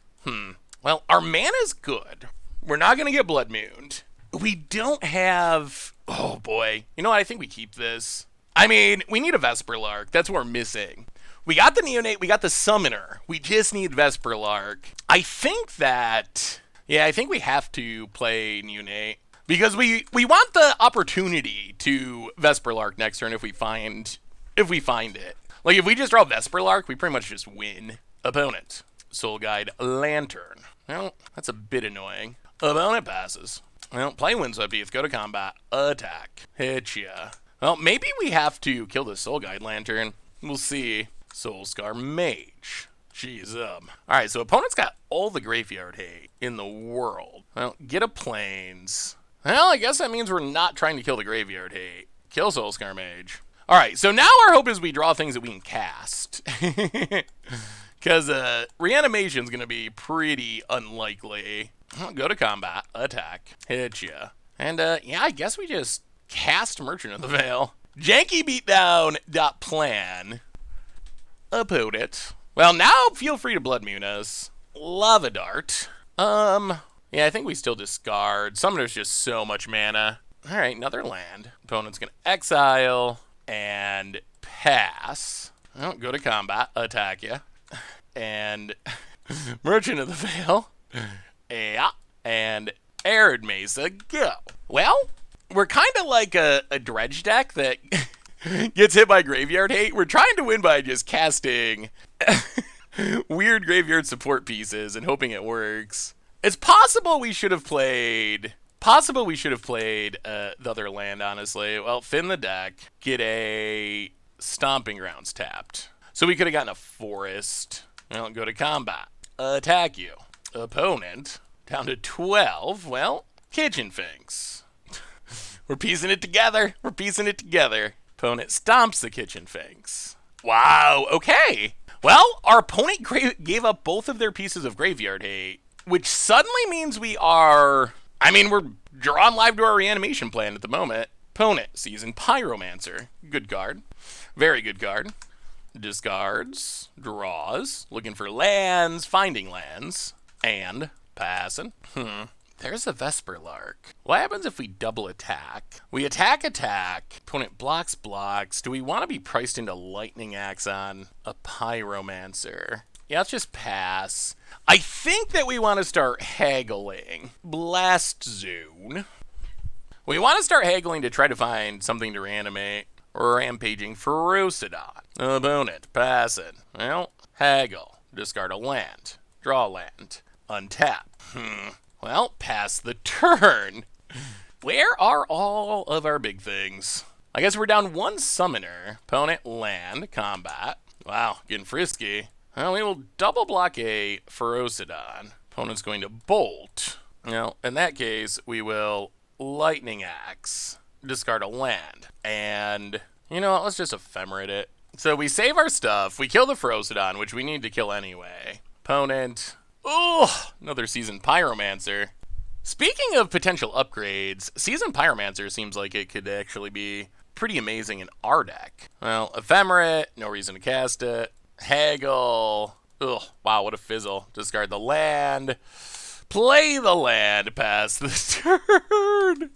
Well, our mana's good. We're not going to get Blood Mooned. We don't have... Oh, boy. You know what? I think we keep this. I mean, we need a Vesperlark. That's what we're missing. We got the Neonate. We got the Summoner. We just need Vesperlark. I think that... Yeah, I think we have to play Neonate. Because we want the opportunity to Vesperlark next turn if we find it. Like, if we just draw Vesperlark, we pretty much just win. Opponent. Soul Guide Lantern. Well, that's a bit annoying. Opponent passes. Well, play Windswept Heath. Go to combat. Attack. Hit ya. Well, maybe we have to kill the Soul Guide Lantern. We'll see. Soul Scar Mage. Jeez, Alright, so opponent's got all the graveyard hate in the world. Well, get a planes. Well, I guess that means we're not trying to kill the graveyard hate. Kill Soulscar Mage. Alright, so now our hope is we draw things that we can cast. Because Reanimation's going to be pretty unlikely. Go to combat. Attack. Hit ya. And, yeah, I guess we just cast Merchant of the Veil. Janky beatdown.plan. Opponent. Well, now feel free to Blood Moon us. Lava Dart. Yeah, I think we still discard. Summoner's just so much mana. All right, another land. Opponent's going to exile and pass. Well, go to combat. Attack you. And Merchant of the Veil. Yeah. And Arid Mesa. Go. Well, we're kind of like a dredge deck that gets hit by graveyard hate. We're trying to win by just casting weird graveyard support pieces and hoping it works. It's possible we should have played the other land, honestly. Well, thin the deck, get a Stomping Grounds tapped. So we could have gotten a Forest. Well, go to combat. Attack you. Opponent, down to 12. Well, Kitchen Finks. We're piecing it together. Opponent stomps the Kitchen Finks. Wow, okay. Well, our opponent gave up both of their pieces of graveyard hate, which suddenly means we're drawn live to our reanimation plan at the moment. Opponent, Seasoned Pyromancer. Good card. Very good card. Discards, draws, looking for lands, finding lands, and passing. There's a Vesperlark. What happens if we double attack? We attack. Opponent blocks. Do we want to be priced into Lightning Axe on a Pyromancer? Yeah, let's just pass. I think that we want to start haggling. Blast Zone. We want to start haggling to try to find something to reanimate. Rampaging Ferocidon. Opponent, passing. Well, haggle. Discard a land. Draw a land. Untap. Well, pass the turn. Where are all of our big things? I guess we're down one summoner. Opponent, land, combat. Wow, getting frisky. Well, we will double block a Ferocidon. Opponent's going to bolt. Well, in that case, we will Lightning Axe. Discard a land. And, you know what, let's just ephemerate it. So we save our stuff. We kill the Ferocidon, which we need to kill anyway. Opponent. Oh, another Seasoned Pyromancer. Speaking of potential upgrades, Seasoned Pyromancer seems like it could actually be pretty amazing in our deck. Well, ephemerate, no reason to cast it. Haggle. Ugh, wow, what a fizzle. Discard the land. Play the land, pass the turn.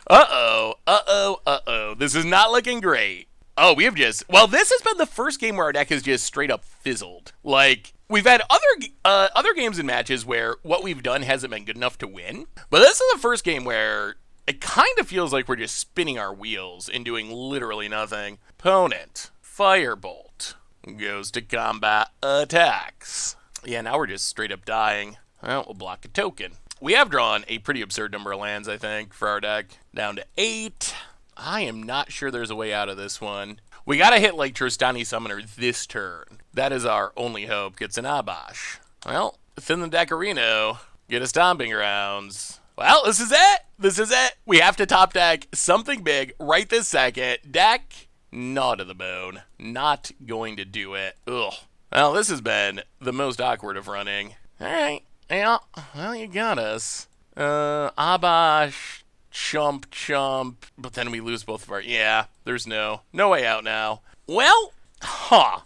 Uh-oh. This is not looking great. Oh, we have just... Well, this has been the first game where our deck has just straight up fizzled. Like, we've had other games and matches where what we've done hasn't been good enough to win. But this is the first game where it kind of feels like we're just spinning our wheels and doing literally nothing. Opponent, Firebolt. Goes to combat, attacks. Yeah, now we're just straight up dying. Well, we'll block a token. We have drawn a pretty absurd number of lands, I think, for our deck. Down to 8. I am not sure there's a way out of this one. We gotta hit like Tristani Summoner this turn. That is our only hope. Gets an Abash. Well, thin the Decorino. Get a Stomping Grounds. Well, this is it. This is it. We have to top deck something big right this second. Deck, gnaw to the bone. Not going to do it. Ugh. Well, this has been the most awkward of running. All right. Yeah. Well, you got us. Abash, chump. But then we lose both of our... Yeah, there's no way out now. Well, opponent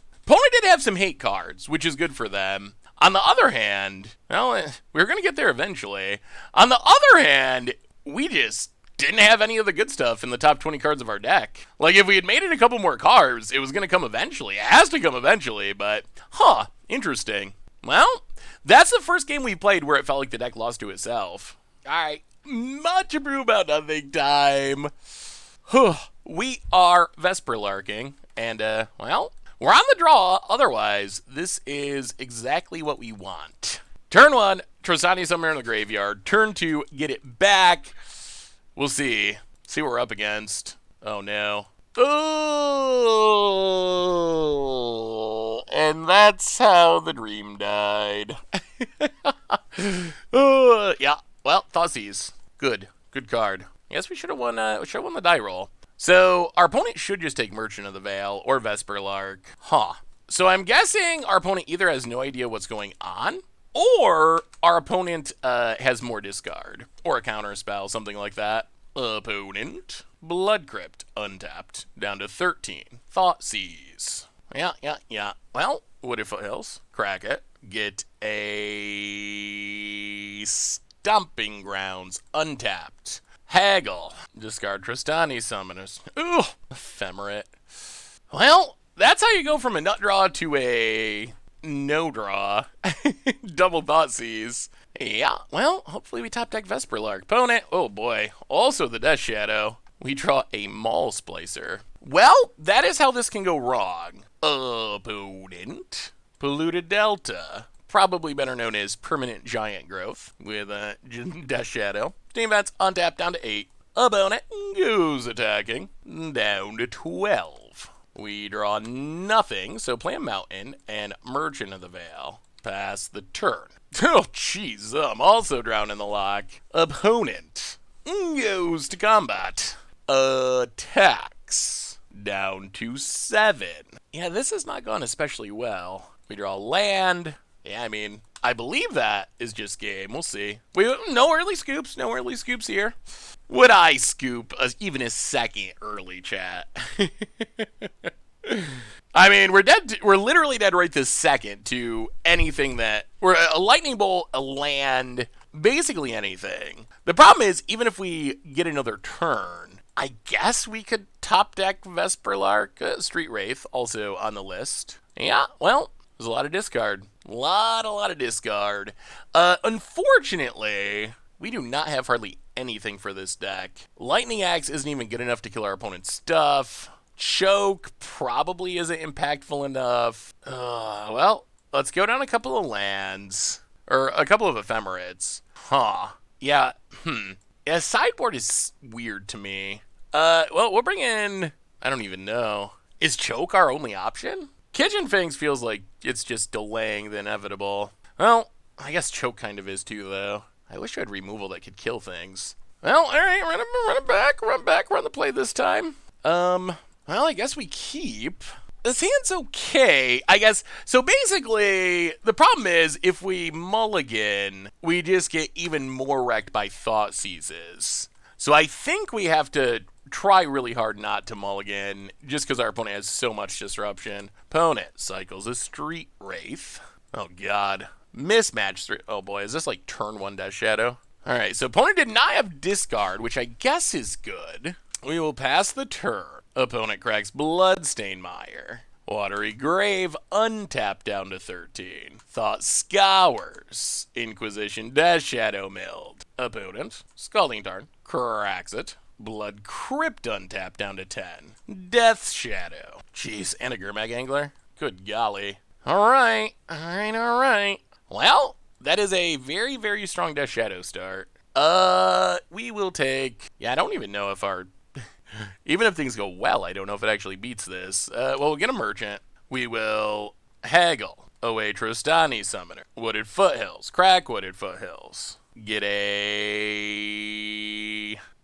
did have some hate cards, which is good for them. On the other hand, well, we're going to get there eventually. On the other hand, we just didn't have any of the good stuff in the top 20 cards of our deck. Like, if we had made it a couple more cards, it was going to come eventually. It has to come eventually, but, interesting. Well, that's the first game we played where it felt like the deck lost to itself. All right, much ado about nothing time. We are Vesperlarking, and, well... we're on the draw, otherwise, this is exactly what we want. Turn 1, Tristani Summoner in the graveyard. Turn 2, get it back. We'll see. See what we're up against. Oh, no. Oh, and that's how the dream died. Yeah, well, Thoughtseize. Good card. I guess we should have won the die roll. So, our opponent should just take Merchant of the Veil or Vesperlark. So I'm guessing our opponent either has no idea what's going on, or our opponent has more discard, or a counter spell, something like that. Opponent, Blood Crypt, untapped, down to 13. Thoughtseize. Yeah. Well, what if else? Crack it. Get a Stomping Grounds, untapped. Haggle. Discard Tristani Summoners. Ooh, Ephemerate. Well, that's how you go from a nut draw to a no draw. Double Thoughtseize. Yeah, well, hopefully we top deck Vesperlark. Opponent, oh boy, also the Death Shadow. We draw a Maul Splicer. Well, that is how this can go wrong. Opponent, Polluted Delta. Probably better known as Permanent Giant Growth with a Death Shadow. Steam Vents untapped down to 8. Opponent goes attacking down to 12. We draw nothing, so play a Mountain and Merchant of the Veil. Pass the turn. Oh, jeez, I'm also drowned in the lock. Opponent goes to combat. Attacks down to 7. Yeah, this has not gone especially well. We draw land. Yeah, I mean, I believe that is just game. We'll see. No early scoops. No early scoops here. Would I scoop even a second early, chat? I mean, we're dead. We're literally dead right this second to anything that... we're a lightning bolt, a land, basically anything. The problem is, even if we get another turn, I guess we could top deck Vesperlark, Street Wraith, also on the list. Yeah, well... there's a lot of discard. A lot of discard. Unfortunately, we do not have hardly anything for this deck. Lightning Axe isn't even good enough to kill our opponent's stuff. Choke probably isn't impactful enough. Well, let's go down a couple of lands. Or a couple of Ephemerates. Yeah, Yeah, sideboard is weird to me. Well, we'll bring in... I don't even know. Is Choke our only option? Kitchen Fangs feels like it's just delaying the inevitable. Well, I guess Choke kind of is too, though. I wish I had removal that could kill things. Well, alright, run the play this time. Well, I guess we keep. This hand's okay, I guess. So basically, the problem is, if we mulligan, we just get even more wrecked by Thoughtseizes. So I think we have to try really hard not to mulligan, just because our opponent has so much disruption. Opponent cycles a Street Wraith. Oh god. Mismatch. Oh boy, is this like turn 1 Death Shadow? Alright, so opponent did not have discard, which I guess is good. We will pass the turn. Opponent cracks Bloodstained Mire. Watery Grave, untapped down to 13. Thought Scours. Inquisition, Death Shadow Milled. Opponent, Scalding Tarn, cracks it. Blood Crypt untapped down to 10. Death Shadow. Jeez, and a Gurmag Angler? Good golly. Alright. Well, that is a very, very strong Death Shadow start. We will take... yeah, I don't even know if our Even if things go well, I don't know if it actually beats this. Well, we'll get a merchant. We will haggle away Trostani Summoner. Wooded Foothills. Crack Wooded Foothills. Get a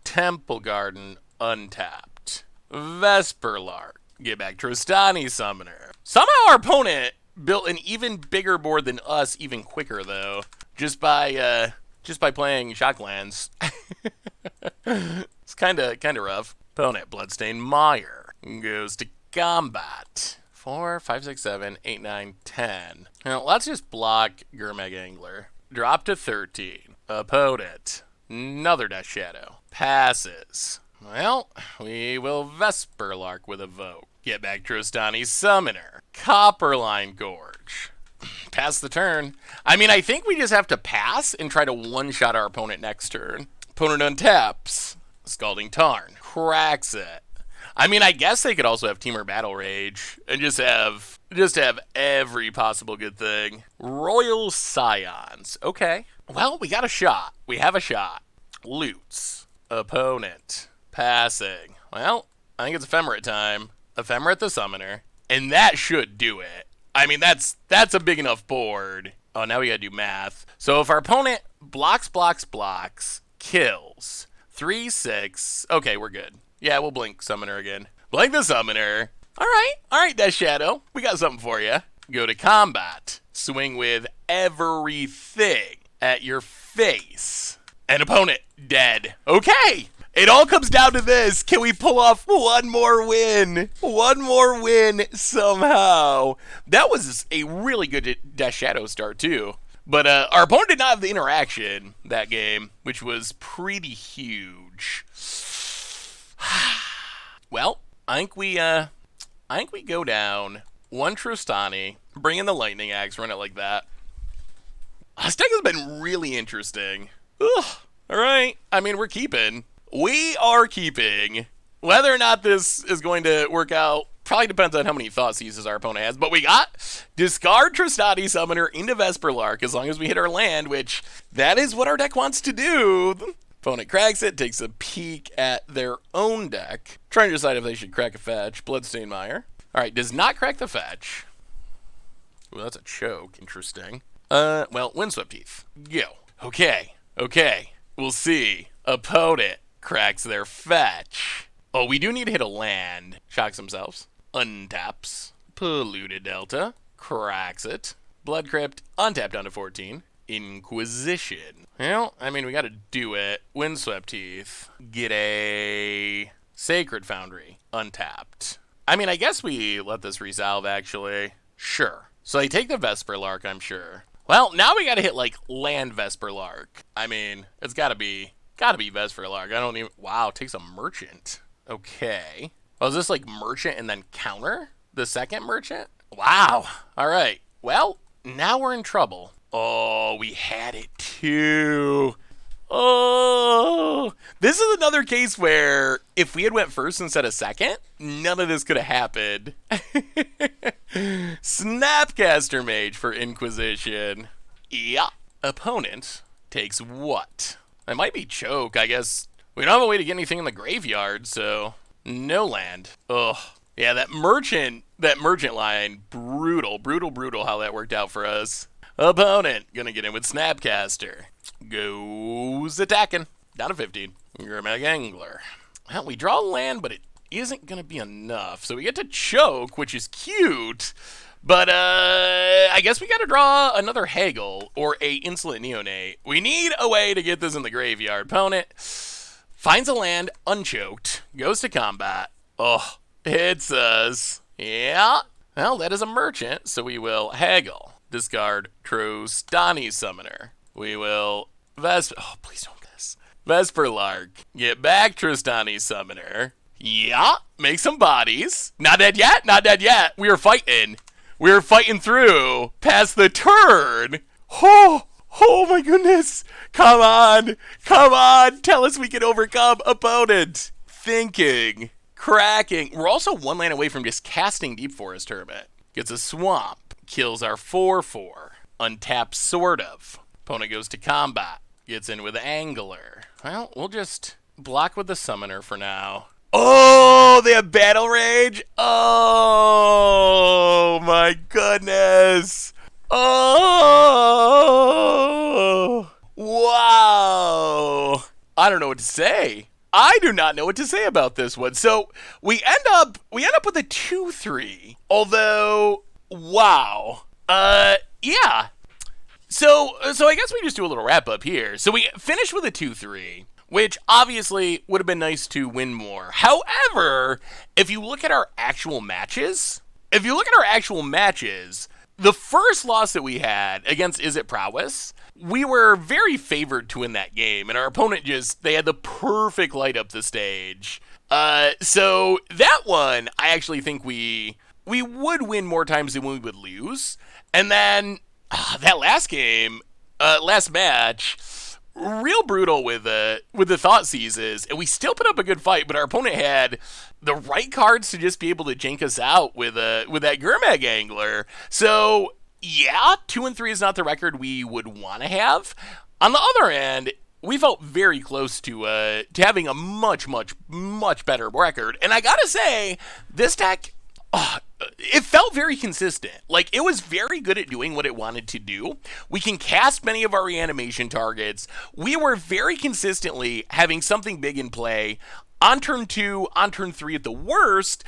Temple Garden untapped. Vesperlark. Get back Trostani Summoner. Somehow our opponent built an even bigger board than us even quicker, though. Just by playing Shocklands. It's kind of rough. Opponent, Bloodstained Mire, goes to combat. 4, 5, 6, 7, 8, 9, 10. Now, let's just block Gurmag Angler. Drop to 13. Opponent, another Death Shadow. Passes. Well, we will Vesperlark with Evoke. Get back Trostani Summoner. Copperline Gorge. Pass the turn. I mean, I think we just have to pass and try to one-shot our opponent next turn. Opponent untaps. Scalding Tarn. Cracks it. I mean, I guess they could also have Temur Battle Rage and just have every possible good thing. Royal Scions. Okay. Well, we got a shot. We have a shot. Loots. Opponent. Passing. Well, I think it's Ephemerate time. Ephemerate the Summoner. And that should do it. I mean, that's a big enough board. Oh, now we gotta do math. So if our opponent blocks, kills. 3, 6. Okay, we're good. Yeah, we'll blink Summoner again. Blink the Summoner. All right, Death Shadow. We got something for you. Go to combat. Swing with everything at your face. And opponent dead. Okay. It all comes down to this. Can we pull off one more win? One more win somehow. That was a really good Death Shadow start, too. But our opponent did not have the interaction that game, which was pretty huge. Well, I think we go down one Trostani, bring in the Lightning Axe, run it like that. This deck has been really interesting. Ugh. All right. I mean, we're keeping. We are keeping. Whether or not this is going to work out probably depends on how many thought seizes our opponent has. But we got discard Trostani Summoner into Vesperlark as long as we hit our land, which that is what our deck wants to do. Opponent cracks it, takes a peek at their own deck, trying to decide if they should crack a fetch. Bloodstained Mire. All right, does not crack the fetch. Ooh, that's a choke. Interesting. Well, Windswept Teeth. Go. Okay. We'll see. Opponent cracks their fetch. Oh, we do need to hit a land. Shocks themselves. Untaps. Polluted Delta. Cracks it. Blood Crypt. Untapped down to 14. Inquisition. Well, I mean, we gotta do it. Windswept Teeth. Get a Sacred Foundry. Untapped. I mean, I guess we let this resolve, actually. Sure. So they take the Vesperlark, I'm sure. Well, now we gotta hit, like, land Vesperlark. I mean, it's gotta be Vesperlark. I don't even... Wow, takes a Merchant. Okay. Oh, is this, like, Merchant and then counter the second Merchant? Wow. All right. Well, now we're in trouble. Oh, we had it too. Oh, this is another case where if we had went first instead of second, none of this could have happened. Snapcaster Mage for Inquisition. Yeah. Opponent takes what? It might be choke, I guess. We don't have a way to get anything in the graveyard, so no land. Ugh. Yeah, that merchant line, brutal how that worked out for us. Opponent, gonna get in with Snapcaster. Goes attacking. Down to 15. Gurmag Angler. Well, we draw land, but it isn't gonna be enough. So we get to choke, which is cute. But, I guess we gotta draw another Haggle or a Insolent Neonate. We need a way to get this in the graveyard. Opponent finds a land unchoked. Goes to combat. Oh, hits us. Yeah. Well, that is a merchant, so we will Haggle. Discard Trostani Summoner. We will oh, please don't get this. Vesperlark. Get back Trostani Summoner. Yeah. Make some bodies. Not dead yet. We are fighting. We're fighting through past the turn. Oh my goodness. Come on. Tell us we can overcome opponent. Thinking. Cracking. We're also one land away from just casting Deep Forest Hermit. Gets a swamp. Kills our 4/4. Untaps sort of. Opponent goes to combat. Gets in with Angler. Well, we'll just block with the Summoner for now. Oh, they have Battle Rage? Oh, my goodness. Oh, wow. I don't know what to say. I do not know what to say about this one. So we end up with a 2-3. Although, wow. Yeah. So I guess we just do a little wrap up here. So we finished with a 2-3, which obviously would have been nice to win more. However, if you look at our actual matches, the first loss that we had against Is It Prowess, we were very favored to win that game, and our opponent they had the perfect light up the stage. So that one, I actually think we would win more times than we would lose. And then that last game, last match, real brutal with the thought seizes, and we still put up a good fight, but our opponent had the right cards to just be able to jank us out with that Gurmag Angler. So yeah, 2-3 is not the record we would want to have. On the other end, we felt very close to having a much better record, and I gotta say, this deck, it felt very consistent. Like, it was very good at doing what it wanted to do. We can cast many of our reanimation targets. We were very consistently having something big in play on turn 2, on turn 3 at the worst.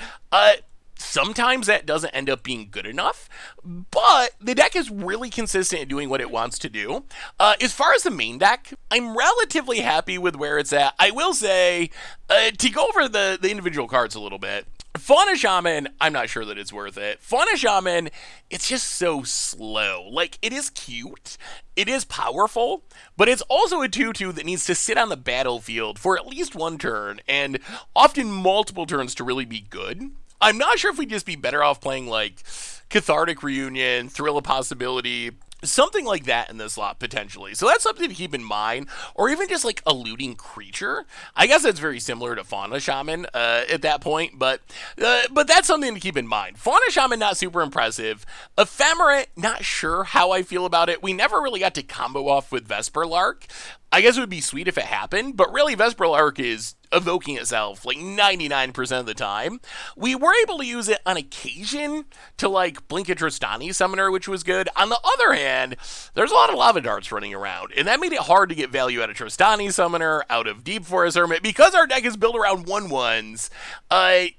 Sometimes that doesn't end up being good enough, but the deck is really consistent at doing what it wants to do. As far as the main deck, I'm relatively happy with where it's at. I will say, to go over the individual cards a little bit, Fauna Shaman, I'm not sure that it's worth it. Fauna Shaman, it's just so slow. Like, it is cute, it is powerful, but it's also a 2-2 that needs to sit on the battlefield for at least one turn, and often multiple turns to really be good. I'm not sure if we'd just be better off playing, like, Cathartic Reunion, Thrill of Possibility, something like that in this slot, potentially. So that's something to keep in mind. Or even just, like, a looting creature. I guess that's very similar to Fauna Shaman at that point, but that's something to keep in mind. Fauna Shaman, not super impressive. Ephemerate, not sure how I feel about it. We never really got to combo off with Vesperlark. I guess it would be sweet if it happened, but really Vesperlark is evoking itself like 99% of the time. We were able to use it on occasion to like blink a Tristani summoner, which was good. On the other hand, there's a lot of lava darts running around, and that made it hard to get value out of Tristani summoner, out of Deep Forest Hermit. Because our deck is built around 1/1s,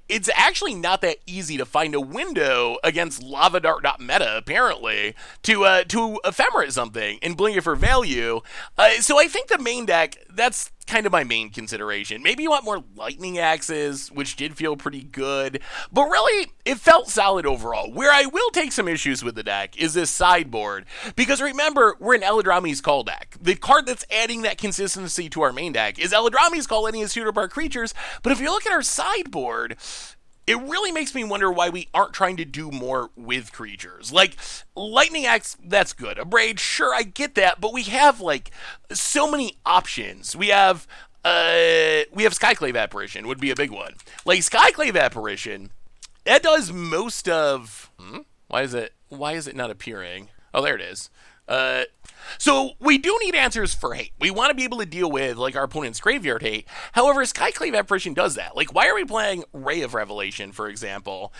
it's actually not that easy to find a window against lava dart meta, apparently, to ephemerate something and blink it for value. So I think the main deck, that's kind of my main consideration. Maybe you want more lightning axes, which did feel pretty good, but really it felt solid overall. Where I will take some issues with the deck is this sideboard, because remember, we're an Eladrami's Call deck. The card that's adding that consistency to our main deck is Eladrami's Call letting us shoot up our creatures, but if you look at our sideboard, it really makes me wonder why we aren't trying to do more with creatures. Like, Lightning Axe, that's good. Abrade, sure, I get that, but we have, like, so many options. We have Skyclave Apparition would be a big one. Like, Skyclave Apparition, that does most of... Why is it not appearing? Oh, there it is. So we do need answers for hate. We want to be able to deal with, like, our opponent's graveyard hate. However, Skyclave Apparition does that. Like, why are we playing Ray of Revelation, for example,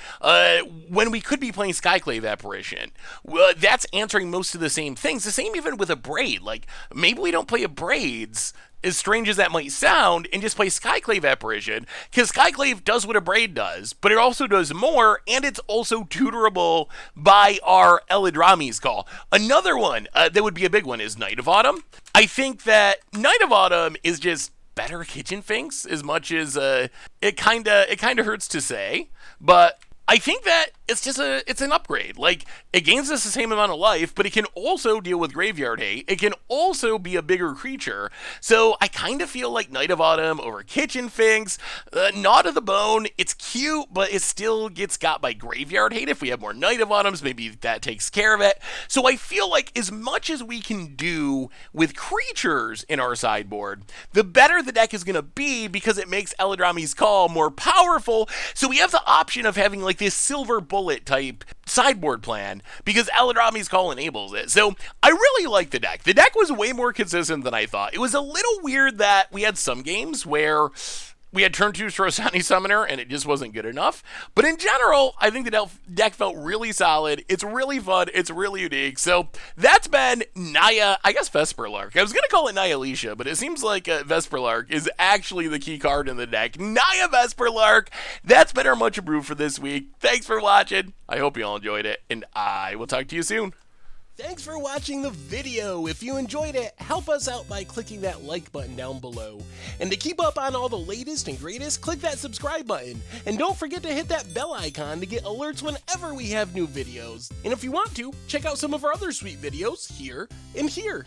when we could be playing Skyclave Apparition? Well, that's answering most of the same things. The same even with Abrade. Like, maybe we don't play Abrades, as strange as that might sound, and just play Skyclave Apparition, because Skyclave does what Abrade does, but it also does more, and it's also tutorable by our Eladrami's Call. Another one that would be a big one is Night of Autumn. I think that Night of Autumn is just better Kitchen Finks, as much as it kind of hurts to say, but I think that it's an upgrade. Like, it gains us the same amount of life, but it can also deal with graveyard hate. It can also be a bigger creature. So I kind of feel like Night of Autumn over Kitchen Finks. Gnawed of the Bone, it's cute, but it still gets got by graveyard hate. If we have more Night of Autumns, maybe that takes care of it. So I feel like as much as we can do with creatures in our sideboard, the better the deck is going to be, because it makes Eladrami's Call more powerful. So we have the option of having like this silver bullet type sideboard plan, because Eladrami's Call enables it. So I really like the deck. The deck was way more consistent than I thought. It was a little weird that we had some games where we had turn 2 Strosani Summoner, and it just wasn't good enough. But in general, I think the deck felt really solid. It's really fun. It's really unique. So that's been Naya, I guess Vesperlark. I was going to call it Naya Alicia, but it seems like Vesperlark is actually the key card in the deck. Naya Vesperlark. That's been our Much Abrew for this week. Thanks for watching. I hope you all enjoyed it, and I will talk to you soon. Thanks for watching the video. If you enjoyed it, help us out by clicking that like button down below. And to keep up on all the latest and greatest, click that subscribe button. And don't forget to hit that bell icon to get alerts whenever we have new videos. And if you want to, check out some of our other sweet videos here and here.